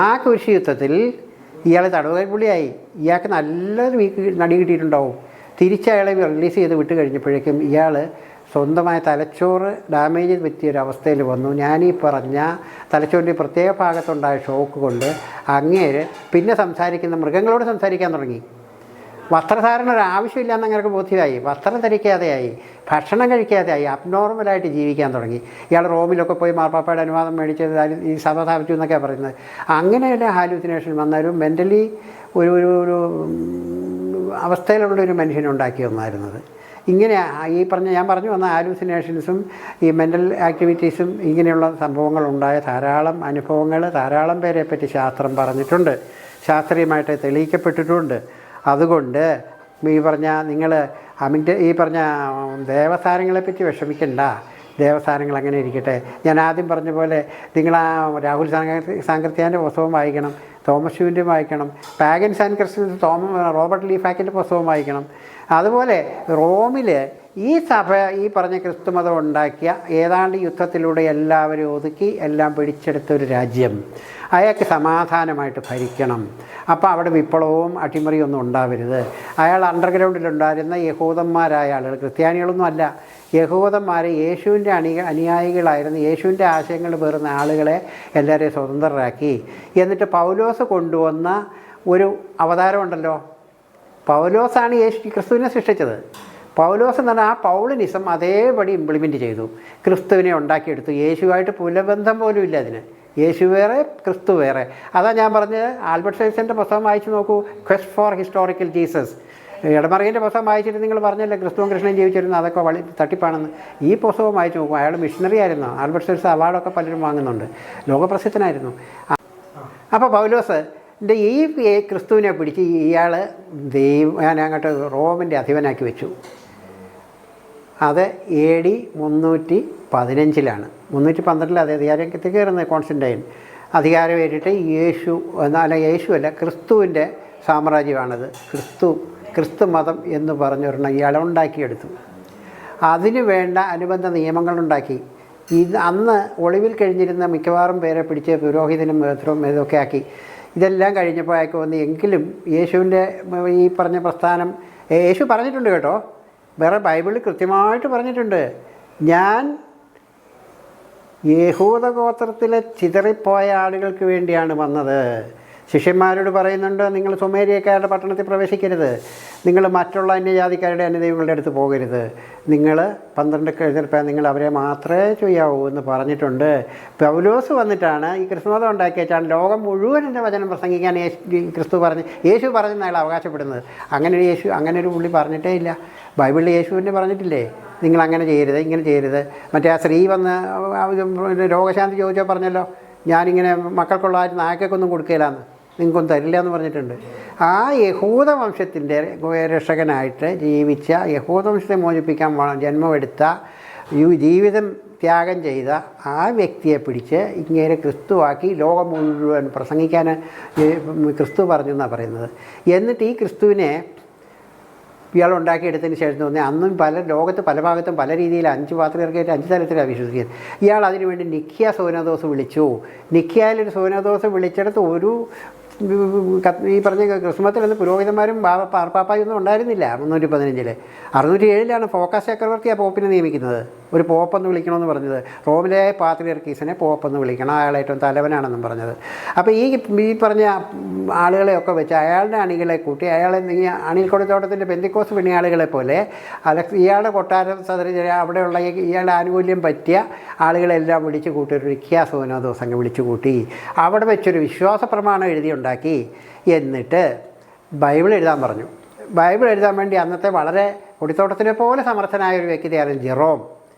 ആ കുരിശുയുദ്ധത്തിൽ ഇയാൾ തടവുകാരിപ്പുള്ളിയായി. ഇയാൾക്ക് നല്ലൊരു നടി കിട്ടിയിട്ടുണ്ടാവും. തിരിച്ചയാളെ റിലീസ് ചെയ്ത് വിട്ട് കഴിഞ്ഞപ്പോഴേക്കും ഇയാൾ സ്വന്തമായ തലച്ചോറ് ഡാമേജ് പറ്റിയൊരവസ്ഥയിൽ വന്നു. ഞാനീ പറഞ്ഞ തലച്ചോറിൻ്റെ പ്രത്യേക ഭാഗത്തുണ്ടായ ഷോക്ക് കൊണ്ട് അങ്ങേര് പിന്നെ മൃഗങ്ങളോട് സംസാരിക്കാൻ തുടങ്ങി. വസ്ത്രധാരണ ഒരു ആവശ്യമില്ലാന്ന് അങ്ങനെ ബോധ്യമായി. വസ്ത്രം ധരിക്കാതെയായി, ഭക്ഷണം കഴിക്കാതെയായി, അബ്നോർമലായിട്ട് ജീവിക്കാൻ തുടങ്ങി. ഇയാൾ റോമിലൊക്കെ പോയി മാർപ്പാപ്പയുടെ അനുവാദം മേടിച്ചത് ഈ സഭ സ്ഥാപിച്ചു എന്നൊക്കെയാണ് പറയുന്നത്. അങ്ങനെയുള്ള ഹാലുസിനേഷൻ വന്നാലും മെൻ്റലി ഒരു അവസ്ഥയിലുള്ളൊരു മനുഷ്യനുണ്ടാക്കി വന്നായിരുന്നത്. ഇങ്ങനെ ഞാൻ പറഞ്ഞു വന്ന ഹാലൂസിനേഷൻസും ഈ മെൻ്റൽ ആക്ടിവിറ്റീസും ഇങ്ങനെയുള്ള സംഭവങ്ങളുണ്ടായ ധാരാളം അനുഭവങ്ങൾ ധാരാളം പേരെപ്പറ്റി ശാസ്ത്രം പറഞ്ഞിട്ടുണ്ട്, ശാസ്ത്രീയമായിട്ട് തെളിയിക്കപ്പെട്ടിട്ടുണ്ട്. അതുകൊണ്ട് നിങ്ങൾ ഈ പറഞ്ഞ ദേവസ്ഥാനങ്ങളെപ്പറ്റി വിഷമിക്കണ്ട. ദേവസ്ഥാനങ്ങൾ അങ്ങനെ ഇരിക്കട്ടെ. ഞാൻ ആദ്യം പറഞ്ഞ പോലെ നിങ്ങൾ ആ രാഹുൽ സാങ്കർത്യാൻ്റെ പുസ്തകം വായിക്കണം, തോമസ് ഷൂവിൻ്റെ വായിക്കണം, പാഗൻസ് ആൻഡ് ക്രിസ്ത്യൻസ് റോബർട്ട് ലീഫാക്കിൻ്റെ പുസ്തകം വായിക്കണം. അതുപോലെ റോമിൽ ഈ സഭ ഈ പറഞ്ഞ ക്രിസ്തുമതം ഉണ്ടാക്കിയ ഏതാണ്ട് യുദ്ധത്തിലൂടെ എല്ലാവരും ഒതുക്കി എല്ലാം പിടിച്ചെടുത്തൊരു രാജ്യം. അയാൾക്ക് സമാധാനമായിട്ട് ഭരിക്കണം. അപ്പോൾ അവിടെ വിപ്ലവവും അട്ടിമറിയും ഒന്നും ഉണ്ടാവരുത്. അയാൾ അണ്ടർഗ്രൗണ്ടിലുണ്ടായിരുന്ന യഹൂദന്മാരായ ആളുകൾ, ക്രിസ്ത്യാനികളൊന്നും അല്ല, യഹൂദന്മാർ യേശുവിൻ്റെ അനുയായികളായിരുന്നു. യേശുവിൻ്റെ ആശയങ്ങൾ പേറുന്ന ആളുകളെ എല്ലാവരെയും സ്വതന്ത്രരാക്കി. എന്നിട്ട് പൗലോസ് കൊണ്ടുവന്ന ഒരു അവതാരമുണ്ടല്ലോ, പൗലോസാണ് ക്രിസ്തുവിനെ സൃഷ്ടിച്ചത്. പൗലോസ് എന്ന് പറഞ്ഞാൽ ആ പൗളിനിസം അതേപടി ഇംപ്ലിമെൻറ്റ് ചെയ്തു, ക്രിസ്തുവിനെ ഉണ്ടാക്കിയെടുത്തു. യേശുവായിട്ട് പുലബന്ധം പോലും ഇല്ല അതിന്. യേശു വേറെ, ക്രിസ്തു വേറെ. അതാ ഞാൻ പറഞ്ഞത്. ആൽബർട്ട് ഐൻസ്റ്റൈൻ്റെ പുസ്തകം വായിച്ചു നോക്കൂ, ക്വസ്റ്റ് ഫോർ ഹിസ്റ്റോറിക്കൽ ജീസസ്. എടമറിയൻ്റെ പുസ്തകം വായിച്ചിട്ട് നിങ്ങൾ പറഞ്ഞല്ലോ കൃഷ്ണവും കൃഷ്ണനും ജീവിച്ചിരുന്നു, അതൊക്കെ തട്ടിപ്പാണെന്ന്. ഈ പുസ്തകം വായിച്ചു നോക്കും. അയാൾ മിഷണറി ആയിരുന്നു. ആൽബർട്ട് ഐൻസ്റ്റൈൻ അവാർഡൊക്കെ പലരും വാങ്ങുന്നുണ്ട്, ലോകപ്രസിദ്ധനായിരുന്നു. അപ്പോൾ പൗലോസിൻ്റെ ഈ ക്രിസ്തുവിനെ പിടിച്ച് ഇയാൾ ഞാൻ അങ്ങോട്ട് റോമിൻ്റെ അധിപനാക്കി വെച്ചു. അത് AD 315 312 അത് അധികാരത്തിൽ കയറുന്നത് കോൺസ്റ്റന്റൈൻ. അധികാരമേറ്റിട്ട് യേശുവല്ല ക്രിസ്തുവിൻ്റെ സാമ്രാജ്യമാണത്. ക്രിസ്തു മതം എന്ന് പറഞ്ഞൊരെണ്ണം ഇയാൾ ഉണ്ടാക്കിയെടുത്തു. അതിന് വേണ്ട അനുബന്ധ നിയമങ്ങളുണ്ടാക്കി. അന്ന് ഒളിവിൽ കഴിഞ്ഞിരുന്ന മിക്കവാറും പേരെ പിടിച്ച് പുരോഹിതനും ഇതൊക്കെ ആക്കി. ഇതെല്ലാം കഴിഞ്ഞപ്പോൾ അയാൾക്ക് വന്ന് എങ്കിലും യേശുവിൻ്റെ ഈ പറഞ്ഞ പ്രസ്ഥാനം യേശു പറഞ്ഞിട്ടുണ്ട് കേട്ടോ, വേറെ ബൈബിളിൽ കൃത്യമായിട്ട് പറഞ്ഞിട്ടുണ്ട്, ഞാൻ യഹൂദ ഗോത്രത്തിലെ ചിതറിപ്പോയ ആളുകൾക്ക് വേണ്ടിയാണ് വന്നത്. ശിഷ്യന്മാരോട് പറയുന്നുണ്ട്, നിങ്ങൾ സുമേരിയക്കാരുടെ പട്ടണത്തിൽ പ്രവേശിക്കരുത്, നിങ്ങൾ മറ്റുള്ള അന്യജാതിക്കാരുടെ അന്യദൈവങ്ങളുടെ അടുത്ത് പോകരുത്, നിങ്ങൾ 12 എഴുന്നേൽപ്പാൻ നിങ്ങൾ അവരെ മാത്രമേ ചെയ്യാവൂ എന്ന് പറഞ്ഞിട്ടുണ്ട്. പൗലോസ് വന്നിട്ടാണ് ഈ ക്രിസ്തുമതം ഉണ്ടാക്കിയിട്ടാണ് ലോകം മുഴുവൻ എൻ്റെ വചനം പ്രസംഗിക്കാൻ യേശു പറഞ്ഞെന്ന് അയാൾ അവകാശപ്പെടുന്നത്. അങ്ങനെ ഒരു പുള്ളി പറഞ്ഞിട്ടേ ഇല്ല. ബൈബിളിൽ യേശുവിനെ പറഞ്ഞിട്ടില്ലേ, നിങ്ങൾ അങ്ങനെ ചെയ്യരുത്, ഇങ്ങനെ ചെയ്യരുത്. മറ്റേ ആ സ്ത്രീ വന്ന് രോഗശാന്തി ചോദിച്ചാൽ പറഞ്ഞല്ലോ, ഞാനിങ്ങനെ മക്കൾക്കുള്ളതായിട്ട് നായക്കൊന്നും കൊടുക്കില്ലാന്ന്, നിങ്ങൾക്കൊന്നും തരില്ല എന്ന് പറഞ്ഞിട്ടുണ്ട്. ആ യഹൂദ വംശത്തിൻ്റെ രക്ഷകനായിട്ട് ജീവിച്ച, യഹൂദ വംശത്തെ മോചിപ്പിക്കാൻ ജന്മമെടുത്ത, ജീവിതം ത്യാഗം ചെയ്ത ആ വ്യക്തിയെ പിടിച്ച് ഇങ്ങനെ ക്രിസ്തുവാക്കി ലോകം മുഴുവൻ പ്രസംഗിക്കാൻ ക്രിസ്തു പറഞ്ഞു എന്നാണ് പറയുന്നത്. എന്നിട്ട് ഈ ക്രിസ്തുവിനെ ഇയാൾ ഉണ്ടാക്കിയെടുത്തതിന് ശേഷം തോന്നി അന്നും ലോകത്ത് പല ഭാഗത്തും പല രീതിയിൽ 5 പാത്രിയർക്കായിട്ട് 5 തരത്തിലാണ് വിശ്വസിക്കുന്നത്. ഇയാൾ അതിനുവേണ്ടി നിക്കിയ സോനദോസ് വിളിച്ചു. നിക്കിയയിലൊരു സോനദോസ് വിളിച്ചിടത്ത് ഒരു ഈ പറഞ്ഞ ക്രിസ്മത്തിലൊന്നും പുരോഹിതന്മാരും പാർപ്പാപ്പായൊന്നും ഉണ്ടായിരുന്നില്ല. 315 607 ഫോക്കസ് ചക്രവർത്തിയാണ് പോപ്പിനെ നിയമിക്കുന്നത്. ഒരു പോപ്പെന്ന് വിളിക്കണമെന്ന് പറഞ്ഞത്, റോമിലെ പാത്രിയർക്കീസിനെ പോപ്പെന്ന് വിളിക്കണം, അയാൾ ഏറ്റവും തലവനാണെന്നും പറഞ്ഞത്. അപ്പോൾ ഈ പറഞ്ഞ ആളുകളെയൊക്കെ വെച്ച് അയാളുടെ അണികളെ കൂട്ടി അയാളെ അണിൽക്കൊടിത്തോട്ടത്തിൻ്റെ പെന്തിക്കോസ് പിണിയാളുകളെ പോലെ ഇയാളുടെ കൊട്ടാരം അവിടെയുള്ള ഇയാളുടെ ആനുകൂല്യം പറ്റിയ ആളുകളെല്ലാം വിളിച്ചു കൂട്ടി ഒരു നിക്കിയാസോനദോസ് അങ്ങ് വിളിച്ചു കൂട്ടി. അവിടെ വെച്ചൊരു വിശ്വാസ പ്രമാണം എഴുതിയുണ്ടാക്കി. എന്നിട്ട് ബൈബിൾ എഴുതാൻ പറഞ്ഞു. ബൈബിൾ എഴുതാൻ വേണ്ടി അന്നത്തെ വളരെ കൊടിത്തോട്ടത്തിനെ പോലെ സമർത്ഥനായ ഒരു വ്യക്തിയാണ് ജെറോം.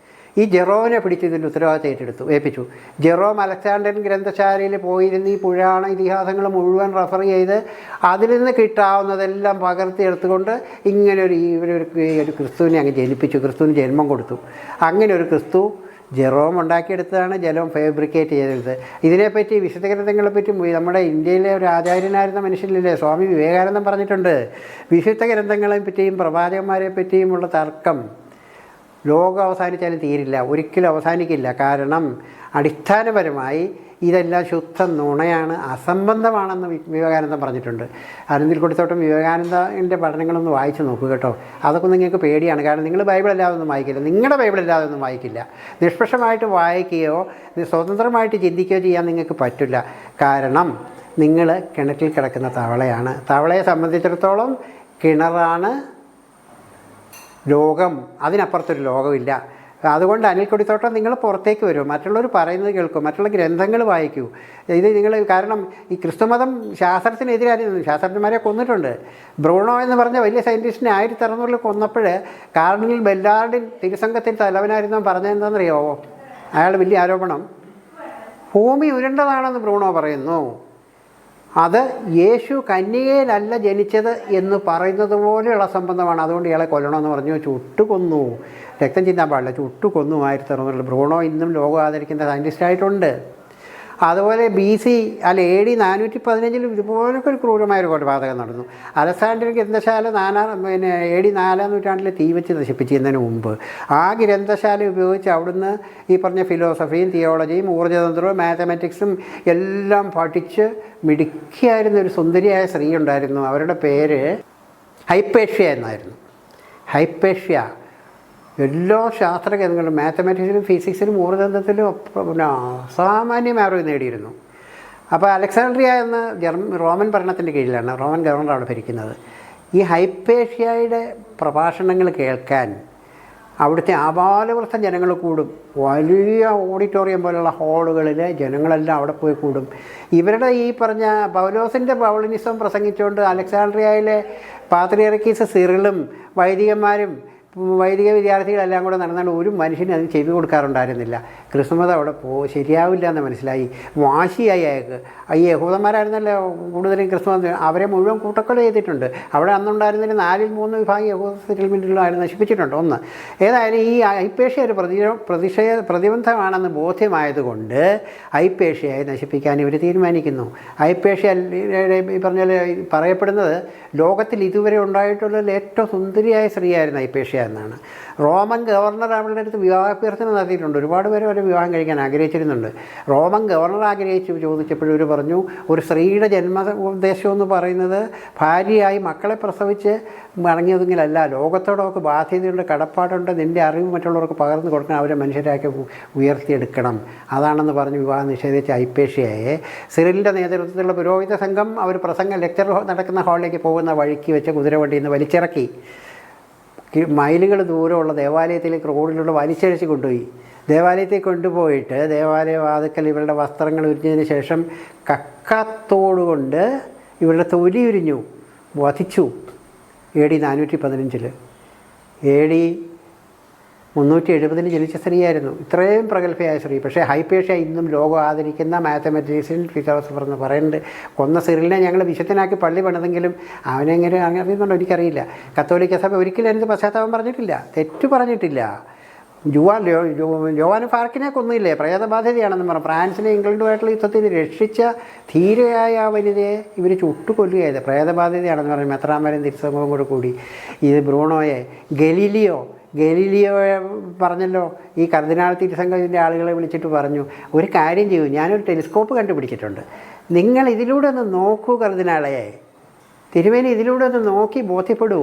ഈ ജെറോമിനെ പിടിച്ച് ഇതിൻ്റെ ഉത്തരവാദിത്തം ഏൽപ്പിച്ചു. ജെറോം അലക്സാണ്ടൻ ഗ്രന്ഥശാലയിൽ പോയിരുന്ന് ഈ പുരാണ ഇതിഹാസങ്ങൾ മുഴുവൻ റെഫർ ചെയ്ത് അതിൽ നിന്ന് കിട്ടാവുന്നതെല്ലാം പകർത്തിയെടുത്തുകൊണ്ട് ഇങ്ങനെ ഒരു ക്രിസ്തുവിനെ അങ്ങ് ജനിപ്പിച്ചു, ക്രിസ്തുവിന് ജന്മം കൊടുത്തു. അങ്ങനെ ഒരു ക്രിസ്തു ജെറോം ഉണ്ടാക്കിയെടുത്തതാണ്, ജെറോം ഫാബ്രിക്കേറ്റ് ചെയ്തത്. ഇതിനെപ്പറ്റി വിശുദ്ധ ഗ്രന്ഥങ്ങളെപ്പറ്റി നമ്മുടെ ഇന്ത്യയിലെ ഒരു ആചാര്യനായിരുന്ന മനുഷ്യനില്ലേ സ്വാമി വിവേകാനന്ദൻ പറഞ്ഞിട്ടുണ്ട്, വിശുദ്ധ ഗ്രന്ഥങ്ങളെ പറ്റിയും പ്രവാചകന്മാരെ പറ്റിയുമുള്ള തർക്കം ലോകം അവസാനിച്ചാലും തീരില്ല, ഒരിക്കലും അവസാനിക്കില്ല. കാരണം അടിസ്ഥാനപരമായി ഇതെല്ലാം ശുദ്ധ നുണയാണ്, അസംബന്ധമാണെന്ന് വിവേകാനന്ദൻ പറഞ്ഞിട്ടുണ്ട്. അരുന്തിൽക്കൊടിത്തോട്ടം വിവേകാനന്ദൻ്റെ പഠനങ്ങളൊന്ന് വായിച്ച് നോക്കുക കേട്ടോ. അതൊക്കെ നിങ്ങൾക്ക് പേടിയാണ്. കാരണം നിങ്ങൾ ബൈബിളല്ലാതെ ഒന്നും വായിക്കില്ല, നിങ്ങളുടെ ബൈബിളല്ലാതെ ഒന്നും വായിക്കില്ല. നിഷ്പക്ഷമായിട്ട് വായിക്കുകയോ സ്വതന്ത്രമായിട്ട് ചിന്തിക്കുകയോ ചെയ്യാൻ നിങ്ങൾക്ക് പറ്റില്ല. കാരണം നിങ്ങൾ കിണറ്റിൽ കിടക്കുന്ന തവളയാണ്. തവളയെ സംബന്ധിച്ചിടത്തോളം കിണറാണ് ലോകം, അതിനപ്പുറത്തൊരു ലോകമില്ല. അതുകൊണ്ട് അനിൽക്കൊടിത്തോട്ടം നിങ്ങൾ പുറത്തേക്ക് വരും, മറ്റുള്ളവർ പറയുന്നത് കേൾക്കും, മറ്റുള്ള ഗ്രന്ഥങ്ങൾ വായിക്കൂ. ഇത് നിങ്ങൾ കാരണം ഈ ക്രിസ്തുമതം ശാസ്ത്രത്തിനെതിരായിരുന്നു, ശാസ്ത്രജ്ഞന്മാരെ കൊന്നിട്ടുണ്ട്. ബ്രൂണോ എന്ന് പറഞ്ഞ വലിയ സയൻറ്റിസ്റ്റിനെ 1600 കൊന്നപ്പോൾ കാർഡിനൽ ബെല്ലാർഡിൻ തിരുസംഘത്തിൽ തലവനായിരുന്നു പറഞ്ഞതെന്താണെന്നറിയാമോ? അയാൾ വലിയ ആരോപണം, ഭൂമി ഉരുണ്ടതാണെന്ന് ബ്രൂണോ പറയുന്നു. അത് യേശു കന്യകയിലല്ല ജനിച്ചത് എന്ന് പറയുന്നത് പോലെയുള്ള സംബന്ധമാണ്. അതുകൊണ്ട് ഇയാളെ കൊല്ലണമെന്ന് പറഞ്ഞു, ചുട്ടുകൊന്നു. രക്തം ചിന്താൻ പാടില്ല, ചുട്ടുകൊന്നു 1600. ബ്രൂണോ ഇന്നും ലോകം ആദരിക്കുന്ന സയൻറ്റിസ്റ്റായിട്ടുണ്ട്. അതുപോലെ BC AD 415 ഇതുപോലൊക്കെ ഒരു ക്രൂരമായൊരു കൊലപാതകം നടന്നു. അലക്സാണ്ടർ ഗ്രന്ഥശാല AD 4-ാം നൂറ്റാണ്ടിൽ തീ വെച്ച് നശിപ്പിച്ചതിന് മുമ്പ് ആ ഗ്രന്ഥശാല ഉപയോഗിച്ച് അവിടുന്ന് ഈ പറഞ്ഞ ഫിലോസഫിയും തിയോളജിയും ഊർജ്ജതന്ത്രവും മാത്തമാറ്റിക്സും എല്ലാം പഠിച്ച് മിടുക്കിയായിരുന്ന ഒരു സുന്ദരിയായ സ്ത്രീ ഉണ്ടായിരുന്നു. അവരുടെ പേര് ഹൈപ്പേഷ്യ എന്നായിരുന്നു. ഹൈപ്പേഷ്യ എല്ലാ ശാസ്ത്രഗ്രന്ഥങ്ങളും മാത്തമാറ്റിക്സിലും ഫിസിക്സിലും ഊർജ്ജതന്ത്രത്തിലും അസാമാന്യമായ അറിവ് നേടിയിരുന്നു. അപ്പോൾ അലക്സാണ്ട്രിയ എന്ന റോമൻ ഭരണത്തിൻ്റെ കീഴിലാണ്, റോമൻ ഗവർണർ അവിടെ ഭരിക്കുന്നത്. ഈ ഹൈപ്പേഷ്യയുടെ പ്രഭാഷണങ്ങൾ കേൾക്കാൻ അവിടുത്തെ ആബാലവൃദ്ധ ജനങ്ങൾ കൂടും. വലിയ ഓഡിറ്റോറിയം പോലുള്ള ഹാളുകളിൽ ജനങ്ങളെല്ലാം അവിടെ പോയി കൂടും. ഇവരുടെ ഈ പറഞ്ഞ പൗലോസിൻ്റെ പൗളിനിസം പ്രസംഗിച്ചുകൊണ്ട് അലക്സാണ്ട്രിയയിലെ പാത്രിയർക്കീസ് സിറിലും വൈദികന്മാരും വൈദിക വിദ്യാർത്ഥികളെല്ലാം കൂടെ നടന്നാണ് ഒരു മനുഷ്യന് അതിന് ചെവി കൊടുക്കാറുണ്ടായിരുന്നില്ല. ക്രിസ്തുമത അവിടെ ശരിയാവില്ല എന്ന് മനസ്സിലായി. വാശിയായി അയാൾക്ക്. ഈ യഹൂദന്മാരായിരുന്നല്ലോ കൂടുതലും ക്രിസ്തുമത, അവരെ മുഴുവൻ കൂട്ടക്കൊല ചെയ്തിട്ടുണ്ട്. അവിടെ അന്നുണ്ടായിരുന്നതിൽ 4/3 വിഭാഗം യഹൂദ സെറ്റിൽമെൻറ്റിലും നശിപ്പിച്ചിട്ടുണ്ട്. ഒന്ന് ഏതായാലും ഈ ഹൈപ്പേഷ്യ ഒരു പ്രതിബന്ധമാണെന്ന് ബോധ്യമായതുകൊണ്ട് ഹൈപ്പേഷ്യയെ നശിപ്പിക്കാൻ ഇവർ തീരുമാനിക്കുന്നു. ഹൈപ്പേഷ്യ ഈ പറഞ്ഞാൽ പറയപ്പെടുന്നത് ലോകത്തിൽ ഇതുവരെ ഉണ്ടായിട്ടുള്ള ഏറ്റവും സുന്ദരിയായ സ്ത്രീയായിരുന്നു ഹൈപ്പേഷ്യ എന്നാണ്. റോമൻ ഗവർണർ അവളുടെ അടുത്ത് വിവാഹാഭ്യർത്ഥന നടത്തിയിട്ടുണ്ട്. ഒരുപാട് പേര് അവരെ വിവാഹം കഴിക്കാൻ ആഗ്രഹിച്ചിരുന്നുണ്ട്. റോമൻ ഗവർണർ ചോദിച്ചപ്പോഴും ഇവർ പറഞ്ഞു, ഒരു സ്ത്രീയുടെ ജന്മോദ്ദേശം എന്ന് പറയുന്നത് ഭാര്യയായി മക്കളെ പ്രസവിച്ച് മടങ്ങിയതെങ്കിലല്ല, ലോകത്തോടൊക്കെ ബാധ്യതയുണ്ട്, കടപ്പാടുണ്ട്, നിൻ്റെ അറിവ് മറ്റുള്ളവർക്ക് പകർന്നു കൊടുക്കണം, അവരെ മനുഷ്യരാക്കി ഉയർത്തിയെടുക്കണം. അതാണെന്ന് പറഞ്ഞ് വിവാഹം നിഷേധിച്ച ഹൈപ്പേഷ്യയെ സിറിലിൻ്റെ നേതൃത്വത്തിലുള്ള പുരോഹിത സംഘം അവർ ലെക്ചർ നടക്കുന്ന ഹാളിലേക്ക് പോകുന്ന വഴിക്ക് വെച്ച് കുതിരവണ്ടിയിൽ നിന്ന് വലിച്ചിറക്കി മൈലുകൾ ദൂരമുള്ള ദേവാലയത്തിലേക്ക് റോഡിലൂടെ വലിച്ചഴിച്ച് കൊണ്ടുപോയി. ദേവാലയത്തിൽ കൊണ്ടുപോയിട്ട് ദേവാലയ വാതിക്കൽ ഇവരുടെ വസ്ത്രങ്ങൾ ഉരിഞ്ഞതിന് ശേഷം കക്കാത്തോടുകൊണ്ട് ഇവരുടെ തൊലി ഉരിഞ്ഞു വധിച്ചു. AD 415. AD 370 ജനിച്ച സ്ത്രീയായിരുന്നു. ഇത്രയും പ്രഗത്ഭയായ സ്ത്രീ. പക്ഷേ ഹൈപ്പേഷ്യ ഇന്നും ലോകം ആദരിക്കുന്ന മാത്തമാറ്റീഷ്യൻ, ഫിലോസഫർ എന്ന് പറയുന്നുണ്ട്. കൊന്ന സിറിലിനെ ഞങ്ങൾ വിശുദ്ധനാക്കി പള്ളി പണിതെങ്കിലും അവനെങ്ങനെ അറിയുന്നുണ്ടോ എനിക്കറിയില്ല. കത്തോലിക്ക സഭ ഒരിക്കലും അതിന് പശ്ചാത്താപം പറഞ്ഞിട്ടില്ല, തെറ്റു പറഞ്ഞിട്ടില്ല. ജോവാൻ ഫാർക്കിനെ കൊന്നില്ലേ, പ്രേതബാധ്യതയാണെന്ന് പറഞ്ഞു. ഫ്രാൻസിനെ ഇംഗ്ലണ്ടുമായിട്ടുള്ള യുദ്ധത്തിൽ രക്ഷിച്ച ധീരയായ ആ വനിതയെ ഇവർ ചുട്ടുകൊല്ലുകയായത്. പ്രേതബാധ്യതയാണെന്ന് പറഞ്ഞു. മെത്രാന്മാരും തിരുസംഘവും കൂടെ കൂടി ഇത് ബ്രൂണോയെ ഗലീലിയോ പറഞ്ഞല്ലോ, ഈ കർദിനാൾ തിരുസംഘത്തിൻ്റെ ആളുകളെ വിളിച്ചിട്ട് പറഞ്ഞു, ഒരു കാര്യം ചെയ്യൂ, ഞാനൊരു ടെലിസ്കോപ്പ് കണ്ടുപിടിച്ചിട്ടുണ്ട്, നിങ്ങൾ ഇതിലൂടെ ഒന്ന് നോക്കൂ കർദിനാളെ, തിരുമേനി ഇതിലൂടെ ഒന്ന് നോക്കി ബോധ്യപ്പെടൂ,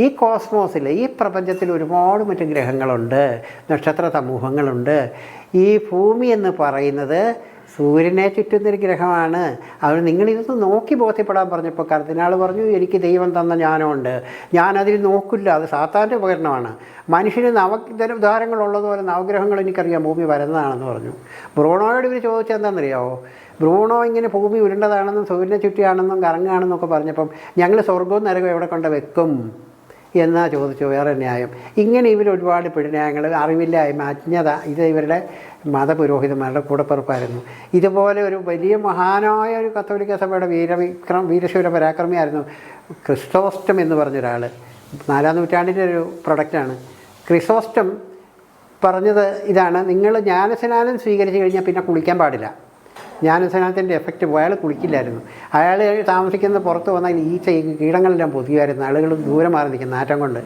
ഈ കോസ്മോസിൽ, ഈ പ്രപഞ്ചത്തിൽ ഒരുപാട് മറ്റ് ഗ്രഹങ്ങളുണ്ട്, നക്ഷത്ര സമൂഹങ്ങളുണ്ട്. ഈ ഭൂമി എന്ന് പറയുന്നത് സൂര്യനെ ചുറ്റുന്നൊരു ഗ്രഹമാണ്. അതുകൊണ്ട് നിങ്ങളിതൊന്ന് നോക്കി ബോധ്യപ്പെടാൻ പറഞ്ഞപ്പോൾ കർദിനാൾ പറഞ്ഞു, എനിക്ക് ദൈവം തന്ന ജ്ഞാനമുണ്ട്, ഞാനതിൽ നോക്കില്ല, അത് സാത്താൻ്റെ ഉപകരണമാണ്. മനുഷ്യന് ഉദാഹരണങ്ങളുള്ളതുപോലെ നവഗ്രഹങ്ങൾ എനിക്കറിയാം, ഭൂമി വരുന്നതാണെന്ന് പറഞ്ഞു. ബ്രൂണോയോട് ഇവർ ചോദിച്ചാൽ എന്താണെന്നറിയാമോ? ബ്രൂണോ ഇങ്ങനെ ഭൂമി ഉരുണ്ടതാണെന്നും സൂര്യനെ ചുറ്റിയാണെന്നും കറങ്ങുകയാണെന്നൊക്കെ പറഞ്ഞപ്പം ഞങ്ങൾ സ്വർഗവും നരകവും എവിടെ കൊണ്ട് വെക്കും എന്നാ ചോദിച്ചു. വേറെ ന്യായം. ഇങ്ങനെ ഇവർ ഒരുപാട് പിടിന്യായങ്ങൾ, അറിവില്ലായ്മ, അജ്ഞത, ഇത് ഇവരുടെ മതപുരോഹിതന്മാരുടെ കൂടപ്പിറപ്പായിരുന്നു. ഇതുപോലെ ഒരു വലിയ മഹാനായ ഒരു കത്തോലിക്ക സഭയുടെ വീരശൂര പരാക്രമിയായിരുന്നു ക്രിസോസ്റ്റം എന്ന് പറഞ്ഞൊരാൾ. 4-ാം നൂറ്റാണ്ടിൻ്റെ ഒരു പ്രൊഡക്റ്റാണ്. ക്രിസോസ്റ്റം പറഞ്ഞത് ഇതാണ്, നിങ്ങൾ ജ്ഞാനസ്നാനം സ്വീകരിച്ച് കഴിഞ്ഞാൽ പിന്നെ കുളിക്കാൻ പാടില്ല. ജ്ഞാനസ്നാനത്തിൻ്റെ എഫക്റ്റ് അയാൾ കുളിക്കില്ലായിരുന്നു. അയാൾ താമസിക്കുന്ന പുറത്ത് വന്നാൽ കീടങ്ങളെല്ലാം പൊതിയുമായിരുന്നു. ആളുകൾ ദൂരെ മാറി നിൽക്കുന്ന നാറ്റം കൊണ്ട്.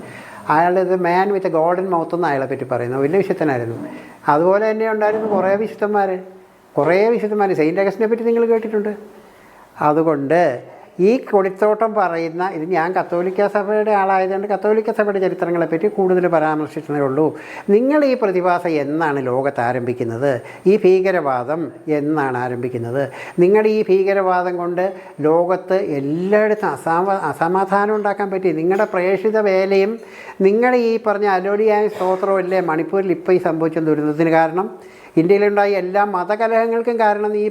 അയാളുടെ മാൻ വിത്ത് ഗോൾഡൻ മൗത്ത് എന്ന് അയാളെ പറ്റി പറയുന്നു. വലിയ വിശുദ്ധനായിരുന്നു. അതുപോലെ തന്നെ ഉണ്ടായിരുന്നു കുറേ വിശുദ്ധന്മാർ. സെയിൻറ്റ് അഗസ്റ്റിനെ പറ്റി നിങ്ങൾ കേട്ടിട്ടുണ്ട്. അതുകൊണ്ട് ഈ കൊടിത്തോട്ടം പറയുന്ന ഇത്, ഞാൻ കത്തോലിക്ക സഭയുടെ ആളായതുകൊണ്ട് കത്തോലിക്ക സഭയുടെ ചരിത്രങ്ങളെപ്പറ്റി കൂടുതൽ പരാമർശിച്ചതേ ഉള്ളൂ. നിങ്ങൾ ഈ പ്രതിഭാസം എന്നാണ് ലോകത്ത് ആരംഭിക്കുന്നത്? ഈ ഭീകരവാദം എന്നാണ് ആരംഭിക്കുന്നത്? നിങ്ങളുടെ ഈ ഭീകരവാദം കൊണ്ട് ലോകത്ത് എല്ലായിടത്തും അസമാധാനം ഉണ്ടാക്കാൻ പറ്റി. നിങ്ങളുടെ പ്രേക്ഷിത വേലയും നിങ്ങളുടെ ഈ പറഞ്ഞ അലോലിയായ സ്തോത്രവും അല്ലേ മണിപ്പൂരിൽ ഇപ്പോൾ ഈ സംഭവിച്ച ദുരന്തത്തിന് കാരണം? ഇന്ത്യയിലുണ്ടായ എല്ലാ മതകലഹങ്ങൾക്കും കാരണം ഈ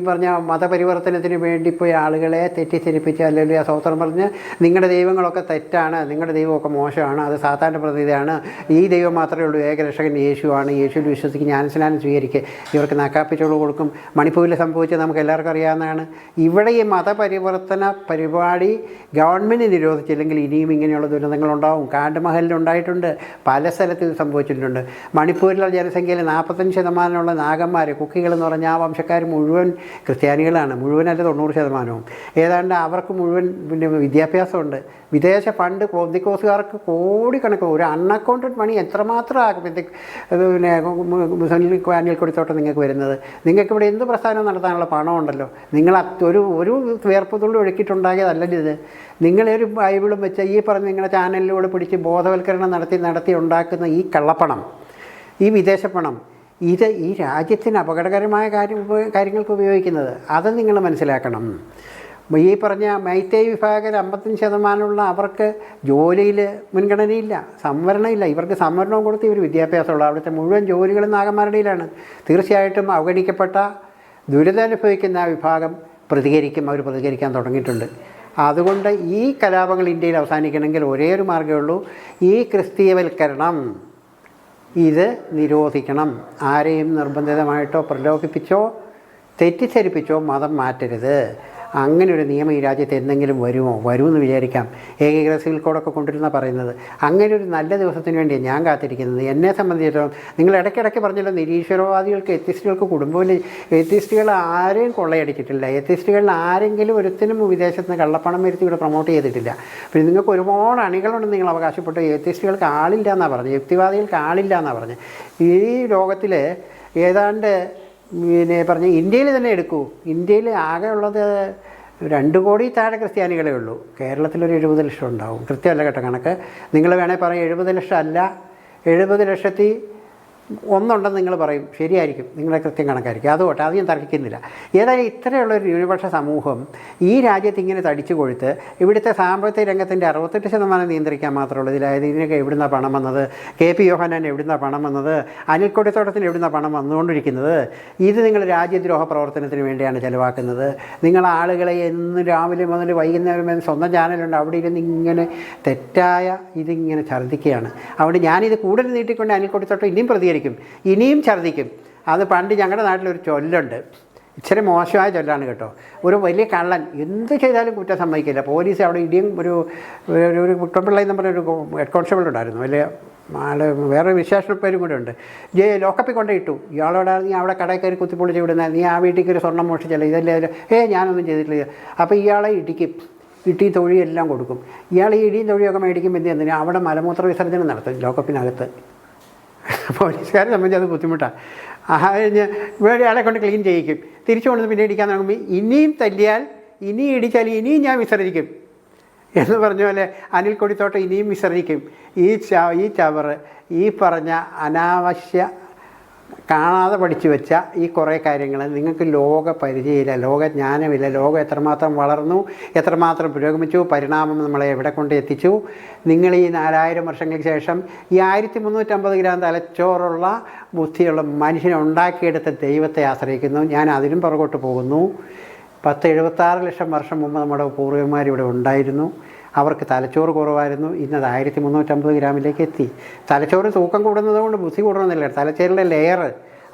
പറഞ്ഞ മതപരിവർത്തനത്തിന് വേണ്ടി പോയി ആളുകളെ തെറ്റിദ്ധരിപ്പിച്ച് അല്ലെങ്കിൽ ആ സ്തോത്രം പറഞ്ഞ് നിങ്ങളുടെ ദൈവങ്ങളൊക്കെ തെറ്റാണ്, നിങ്ങളുടെ ദൈവമൊക്കെ മോശമാണ്, അത് സാത്താൻ്റെ പ്രതിനിധിയാണ്, ഈ ദൈവം മാത്രമേ ഉള്ളൂ, ഏകരക്ഷകൻ യേശുവാണ്, യേശുവിൽ വിശ്വസിക്ക്, ജ്ഞാനസ്നാനം സ്വീകരിക്കുക, ഇവർക്ക് നക്കാപ്പിച്ചോട് കൊടുക്കും. മണിപ്പൂരിൽ സംഭവിച്ചത് നമുക്ക് എല്ലാവർക്കും അറിയാവുന്നതാണ്. ഇവിടെ ഈ മതപരിവർത്തന പരിപാടി ഗവൺമെൻറ് നിരോധിച്ചില്ലെങ്കിൽ ഇനിയും ഇങ്ങനെയുള്ള ദുരന്തങ്ങളുണ്ടാവും. കാണ്ഡമഹലിലുണ്ടായിട്ടുണ്ട്, പല സ്ഥലത്തും ഇത് സംഭവിച്ചിട്ടുണ്ട്. മണിപ്പൂരിലെ ജനസംഖ്യയിൽ 45% നാഗന്മാർ, കുക്കികളെന്ന് പറഞ്ഞാൽ ആ വംശക്കാർ മുഴുവൻ ക്രിസ്ത്യാനികളാണ്. മുഴുവനല്ല 90%. ഏതാണ്ട് അവർക്ക് മുഴുവൻ പിന്നെ വിദ്യാഭ്യാസമുണ്ട്. വിദേശ ഫണ്ട് പൊന്തിക്കോസുകാർക്ക് കോടിക്കണക്കിന്, ഒരു അൺഅക്കൗണ്ടഡ് മണി എത്രമാത്രം പിന്നെ മുസ്ലിം കൊടുത്തോട്ടെ നിങ്ങൾക്ക് വരുന്നത്. നിങ്ങൾക്കിവിടെ എന്ത് പ്രസ്ഥാനം നടത്താനുള്ള പണമുണ്ടല്ലോ. നിങ്ങൾ ഒരു വേർപ്പുതുള്ളി ഒഴുക്കിയിട്ടുണ്ടാകിയതല്ലല്ലോ ഇത്. നിങ്ങളൊരു ബൈബിളും വെച്ച് ഈ പറഞ്ഞ് നിങ്ങളുടെ ചാനലിലൂടെ പിടിച്ച് ബോധവൽക്കരണം നടത്തി ഉണ്ടാക്കുന്ന ഈ കള്ളപ്പണം, ഈ വിദേശ പണം, ഇത് ഈ രാജ്യത്തിന് അപകടകരമായ കാര്യങ്ങൾക്ക് ഉപയോഗിക്കുന്നത്. അത് നിങ്ങൾ മനസ്സിലാക്കണം. ഈ പറഞ്ഞ മൈത്തേയ് വിഭാഗം 55% അവർക്ക് ജോലിയിൽ മുൻഗണനയില്ല, സംവരണമില്ല. ഇവർക്ക് സംവരണവും കൊടുത്ത് ഇവർ വിദ്യാഭ്യാസമുള്ള അവിടുത്തെ മുഴുവൻ ജോലികളും നാഗന്മാരുടെയിലാണ്. തീർച്ചയായിട്ടും അവഗണിക്കപ്പെട്ട ദുരിതമനുഭവിക്കുന്ന ആ വിഭാഗം അവർ പ്രതികരിക്കാൻ തുടങ്ങിയിട്ടുണ്ട്. അതുകൊണ്ട് ഈ കലാപങ്ങൾ ഇന്ത്യയിൽ അവസാനിക്കണമെങ്കിൽ ഒരേ ഒരു മാർഗ്ഗമേ ഉള്ളൂ, ഈ ക്രിസ്തീയവൽക്കരണം ഇത് നിരോധിക്കണം. ആരെയും നിർബന്ധിതമായിട്ടോ പ്രലോഭിപ്പിച്ചോ തെറ്റിദ്ധരിപ്പിച്ചോ മതം മാറ്റരുത്. അങ്ങനെ ഒരു നിയമം ഈ രാജ്യത്ത് എന്തെങ്കിലും വരുമെന്ന് വിചാരിക്കാം. ഏകീകൃത സിവിൽ കോഡൊക്കെ കൊണ്ടുവരുന്ന പറയുന്നത്. അങ്ങനെ ഒരു നല്ല ദിവസത്തിന് വേണ്ടിയാണ് ഞാൻ കാത്തിരിക്കുന്നത്. എന്നെ സംബന്ധിച്ചിടത്തോളം നിങ്ങൾ ഇടയ്ക്കിടയ്ക്ക് പറഞ്ഞല്ലോ, നിരീശ്വരവാദികൾക്ക് എത്തിസ്റ്റുകൾക്ക് കുടുംബത്തിൽ എത്തിസ്റ്റുകൾ ആരെയും കൊള്ളയടിച്ചിട്ടില്ല. എത്തിസ്റ്റുകളിൽ ആരെങ്കിലും ഒരുത്തിനും വിദേശത്ത് നിന്ന് കള്ളപ്പണം വരുത്തി ഇവിടെ പ്രൊമോട്ട് ചെയ്തിട്ടില്ല. പിന്നെ നിങ്ങൾക്ക് ഒരുപാട് അണികളുണ്ടെന്ന് നിങ്ങൾ അവകാശപ്പെട്ടു. എത്തിസ്റ്റുകൾക്ക് ആളില്ല എന്നാണ് പറഞ്ഞത്, യുക്തിവാദികൾക്ക് ആളില്ല എന്നാണ് പറഞ്ഞത്. ഈ ലോകത്തിൽ ഏതാണ്ട് പറഞ്ഞ് ഇന്ത്യയിൽ തന്നെ എടുക്കൂ. ഇന്ത്യയിൽ ആകെ ഉള്ളത് 2 കോടി താഴെ ക്രിസ്ത്യാനികളേ ഉള്ളൂ. കേരളത്തിലൊരു 70 ലക്ഷം ഉണ്ടാവും. കൃത്യമല്ല കേട്ടോ കണക്ക്. നിങ്ങൾ വേണേൽ പറയും 70 ലക്ഷം അല്ല, 70 ലക്ഷത്തി ഒന്നുണ്ടെന്ന് നിങ്ങൾ പറയും. ശരിയായിരിക്കും, നിങ്ങളെ കൃത്യം കണക്കായിരിക്കും. അതുകൊട്ടെ, അത് ഞാൻ തർക്കിക്കുന്നില്ല. ഏതായാലും ഇത്രയുള്ളൊരു ന്യൂനപക്ഷ സമൂഹം ഈ രാജ്യത്ത് ഇങ്ങനെ തടിച്ചു കൊഴുത്ത് ഇവിടുത്തെ സാമ്പത്തിക രംഗത്തിൻ്റെ 68% നിയന്ത്രിക്കാൻ മാത്രമുള്ളൂ. ഇതിലായത് ഇതിനൊക്കെ എവിടുന്നാണ് പണം വന്നത്? KP യോഹന്നാൻ എവിടുന്നാണ് പണം വന്നത്? അനിൽ കൊടിത്തോട്ടത്തിന് എവിടുന്നാണ് പണം വന്നുകൊണ്ടിരിക്കുന്നത്? ഇത് നിങ്ങൾ രാജ്യദ്രോഹ പ്രവർത്തനത്തിന് വേണ്ടിയാണ് ചിലവാക്കുന്നത്. നിങ്ങൾ ആളുകളെ എന്ന് രാവിലെ മുതൽ വൈകുന്നേരം വരെ സ്വന്തം ചാനലുണ്ട്, അവിടെ ഇരുന്ന് ഇങ്ങനെ തെറ്റായ ഇതിങ്ങനെ ഛർദ്ദിക്കുകയാണ്. അതുകൊണ്ട് ഞാനിത് കൂടുതൽ നീട്ടിക്കൊണ്ട് അനിൽ കൊടിത്തോട്ടം ഇനിയും പ്രതികരിക്കും, ഇനിയും ഛർദ്ദിക്കും. അത് പണ്ട് ഞങ്ങളുടെ നാട്ടിലൊരു ചൊല്ലുണ്ട്, ഇച്ചിരി മോശമായ ചൊല്ലാണ് കേട്ടോ. ഒരു വലിയ കള്ളൻ എന്ത് ചെയ്താലും കുറ്റം സമ്മതിക്കില്ല. പോലീസ് അവിടെ ഇടിയും ഒരു കുട്ടമ്പിള്ള എന്ന് പറഞ്ഞൊരു ഹെഡ് കോൺസ്റ്റബിൾ ഉണ്ടായിരുന്നു, വലിയ ആള്, വേറെ വിശേഷ പേരും കൂടെ ഉണ്ട്. ലോക്കപ്പിൽ കൊണ്ടേ ഇട്ടു. ഇയാളോട് നീ അവിടെ കടയിൽ കയറി കുത്തിപ്പൊളിച്ച് വിടുന്ന, നീ ആ വീട്ടിൽ ഒരു സ്വർണ്ണം മോഷിച്ചല്ല, ഇതല്ലേ ഞാനൊന്നും ചെയ്തിട്ടില്ല. അപ്പോൾ ഇയാളെ ഇടിക്കും, ഇടി തൊഴിയെല്ലാം കൊടുക്കും. ഇയാൾ ഈ ഇടിയും തൊഴിയൊക്കെ മേടിക്കും. എന്തിനാ അവിടെ മലമൂത്ര വിസർജനം നടത്തും ലോക്കപ്പിനകത്ത്. പോലീസുകാരെ സംബന്ധിച്ച് അത് ബുദ്ധിമുട്ടാണ്. കഴിഞ്ഞ് വേറെ ആളെ കൊണ്ട് ക്ലീൻ ചെയ്യിക്കും. തിരിച്ചു കൊണ്ടു പിന്നെ ഇടിക്കാൻ തുടങ്ങുമ്പോൾ ഇനിയും തല്ലിയാൽ, ഇനിയും ഇടിച്ചാൽ ഇനിയും ഞാൻ വിസർജിക്കും എന്ന് പറഞ്ഞ പോലെ അനിൽ കൊടിത്തോട്ടം ഇനിയും വിസർജിക്കും. ഈ ചവറ്, ഈ പറഞ്ഞ അനാവശ്യ കാണാതെ പഠിച്ചു വെച്ച ഈ കുറേ കാര്യങ്ങൾ നിങ്ങൾക്ക് ലോക പരിചയമില്ല, ലോകജ്ഞാനമില്ല. ലോകം എത്രമാത്രം വളർന്നു, എത്രമാത്രം പുരോഗമിച്ചു, പരിണാമം നമ്മളെ എവിടെ കൊണ്ട് എത്തിച്ചു. നിങ്ങൾ ഈ 4000 വർഷങ്ങൾക്ക് ശേഷം ഈ 1350 ഗ്രാം തലച്ചോറുള്ള ബുദ്ധിയുള്ള മനുഷ്യനെ ഉണ്ടാക്കിയെടുത്ത ദൈവത്തെ ആശ്രയിക്കുന്നു. ഞാൻ അതിനും പുറകോട്ട് പോകുന്നു. 1076 ലക്ഷം വർഷം മുമ്പ് നമ്മുടെ പൂർവികന്മാരിവിടെ ഉണ്ടായിരുന്നു. അവർക്ക് തലച്ചോറ് കുറവായിരുന്നു. ഇന്നത് 1350 ഗ്രാമിലേക്ക് എത്തി. തലച്ചോറ് തൂക്കം കൂടുന്നത് കൊണ്ട് ബുദ്ധി കൂടണമെന്നില്ല. തലച്ചോറിൻ്റെ ലെയർ,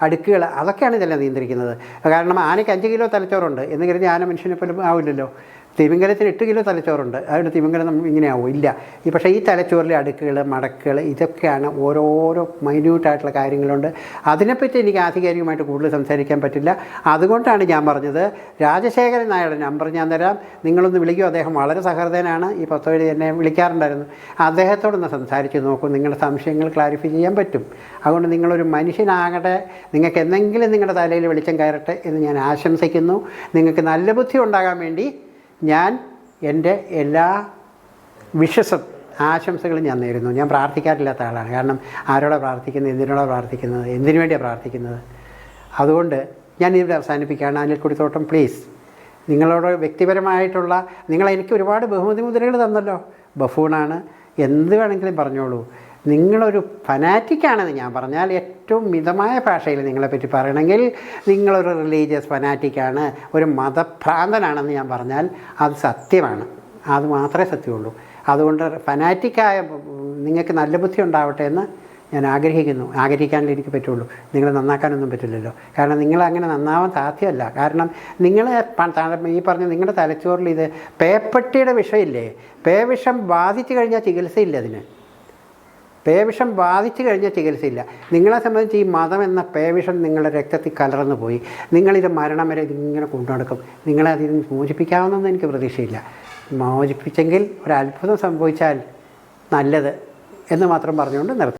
അടുക്കുകൾ, അതൊക്കെയാണ് ഇതെല്ലാം നിയന്ത്രിക്കുന്നത്. കാരണം ആനയ്ക്ക് 5 കിലോ തലച്ചോറുണ്ട് എന്ന് കരുതി ആന മനുഷ്യനെ പോലും ആവില്ലല്ലോ. തിമിംഗലത്തിന് 8 കിലോ തലച്ചോറുണ്ട്, അതുകൊണ്ട് തിമിംഗലം ഇങ്ങനെ ആവും ഇല്ല. പക്ഷേ ഈ തലച്ചോറിലെ അടുക്കുകൾ, മടക്കുകൾ, ഇതൊക്കെയാണ് ഓരോരോ മൈന്യൂട്ടായിട്ടുള്ള കാര്യങ്ങളുണ്ട്. അതിനെപ്പറ്റി എനിക്ക് ആധികാരികമായിട്ട് കൂടുതൽ സംസാരിക്കാൻ പറ്റില്ല. അതുകൊണ്ടാണ് ഞാൻ പറഞ്ഞത്, രാജശേഖരൻ നായരുടെ നമ്പർ ഞാൻ തരാം, നിങ്ങളൊന്ന് വിളിക്കൂ. അദ്ദേഹം വളരെ സഹൃദയനാണ്. ഈ 10 വഴി എന്നെ വിളിക്കാറുണ്ടായിരുന്നു. അദ്ദേഹത്തോടൊന്ന് സംസാരിച്ച് നോക്കൂ, നിങ്ങളുടെ സംശയങ്ങൾ ക്ലാരിഫൈ ചെയ്യാൻ പറ്റും. അതുകൊണ്ട് നിങ്ങളൊരു മനുഷ്യനാകട്ടെ, നിങ്ങൾക്ക് എന്തെങ്കിലും നിങ്ങളുടെ തലയിൽ വെളിച്ചം കയറട്ടെ എന്ന് ഞാൻ ആശംസിക്കുന്നു. നിങ്ങൾക്ക് നല്ല ബുദ്ധി ഉണ്ടാകാൻ വേണ്ടി ഞാൻ എൻ്റെ എല്ലാ വിശ്വസും ആശംസകളും ഞാൻ നേരുന്നു. ഞാൻ പ്രാർത്ഥിക്കാറില്ലാത്ത ആളാണ്. കാരണം ആരോടാണ് പ്രാർത്ഥിക്കുന്നത്, എന്തിനോടാണ് പ്രാർത്ഥിക്കുന്നത്, എന്തിനു വേണ്ടിയാണ് പ്രാർത്ഥിക്കുന്നത്? അതുകൊണ്ട് ഞാൻ ഇവിടെ അവസാനിപ്പിക്കുകയാണ്. അനിൽ കൊടിത്തോട്ടം, പ്ലീസ്, നിങ്ങളോട് വ്യക്തിപരമായിട്ടുള്ള, എനിക്ക് ഒരുപാട് ബഹുമതി മുദ്രകൾ തന്നല്ലോ. ബഫൂണാണ്, എന്ത് വേണമെങ്കിലും പറഞ്ഞോളൂ. നിങ്ങളൊരു ഫനാറ്റിക്കാണെന്ന് ഞാൻ പറഞ്ഞാൽ ഏറ്റവും മിതമായ ഭാഷയിൽ നിങ്ങളെപ്പറ്റി പറയണമെങ്കിൽ നിങ്ങളൊരു റിലീജിയസ് ഫനാറ്റിക്കാണ്, ഒരു മതഭ്രാന്തനാണെന്ന് ഞാൻ പറഞ്ഞാൽ അത് സത്യമാണ്. അത് മാത്രമേ സത്യമുള്ളൂ. അതുകൊണ്ട് ഫനാറ്റിക്കായ നിങ്ങൾക്ക് നല്ല ബുദ്ധി ഉണ്ടാവട്ടെ എന്ന് ഞാൻ ആഗ്രഹിക്കുന്നു. ആഗ്രഹിക്കാനല്ലേ എനിക്ക് പറ്റുള്ളൂ, നിങ്ങളെ നന്നാക്കാനൊന്നും പറ്റില്ലല്ലോ. കാരണം നിങ്ങളങ്ങനെ നന്നാവാൻ സാധ്യമല്ല. കാരണം നിങ്ങൾ ഈ പറഞ്ഞ നിങ്ങളുടെ തലച്ചോറിൽ ഇത് പേപ്പട്ടിയുടെ വിഷമില്ലേ, പേവിഷം ബാധിച്ചു കഴിഞ്ഞാൽ ചികിത്സയില്ല. അതിന് പേവിഷം ബാധിച്ചു കഴിഞ്ഞാൽ ചികിത്സയില്ല. നിങ്ങളെ സംബന്ധിച്ച് ഈ മതം എന്ന പേവിഷം നിങ്ങളുടെ രക്തത്തിൽ കലർന്നു പോയി. നിങ്ങളിത് മരണം വരെ ഇതിങ്ങനെ കൊണ്ടുനടക്കും. നിങ്ങളെ അതിൽ നിന്ന് മോചിപ്പിക്കാവുന്നതെന്ന് എനിക്ക് പ്രതീക്ഷയില്ല. മോചിപ്പിച്ചെങ്കിൽ ഒരത്ഭുതം സംഭവിച്ചാൽ നല്ലത് എന്ന് മാത്രം പറഞ്ഞുകൊണ്ട് നിർത്തുന്നു.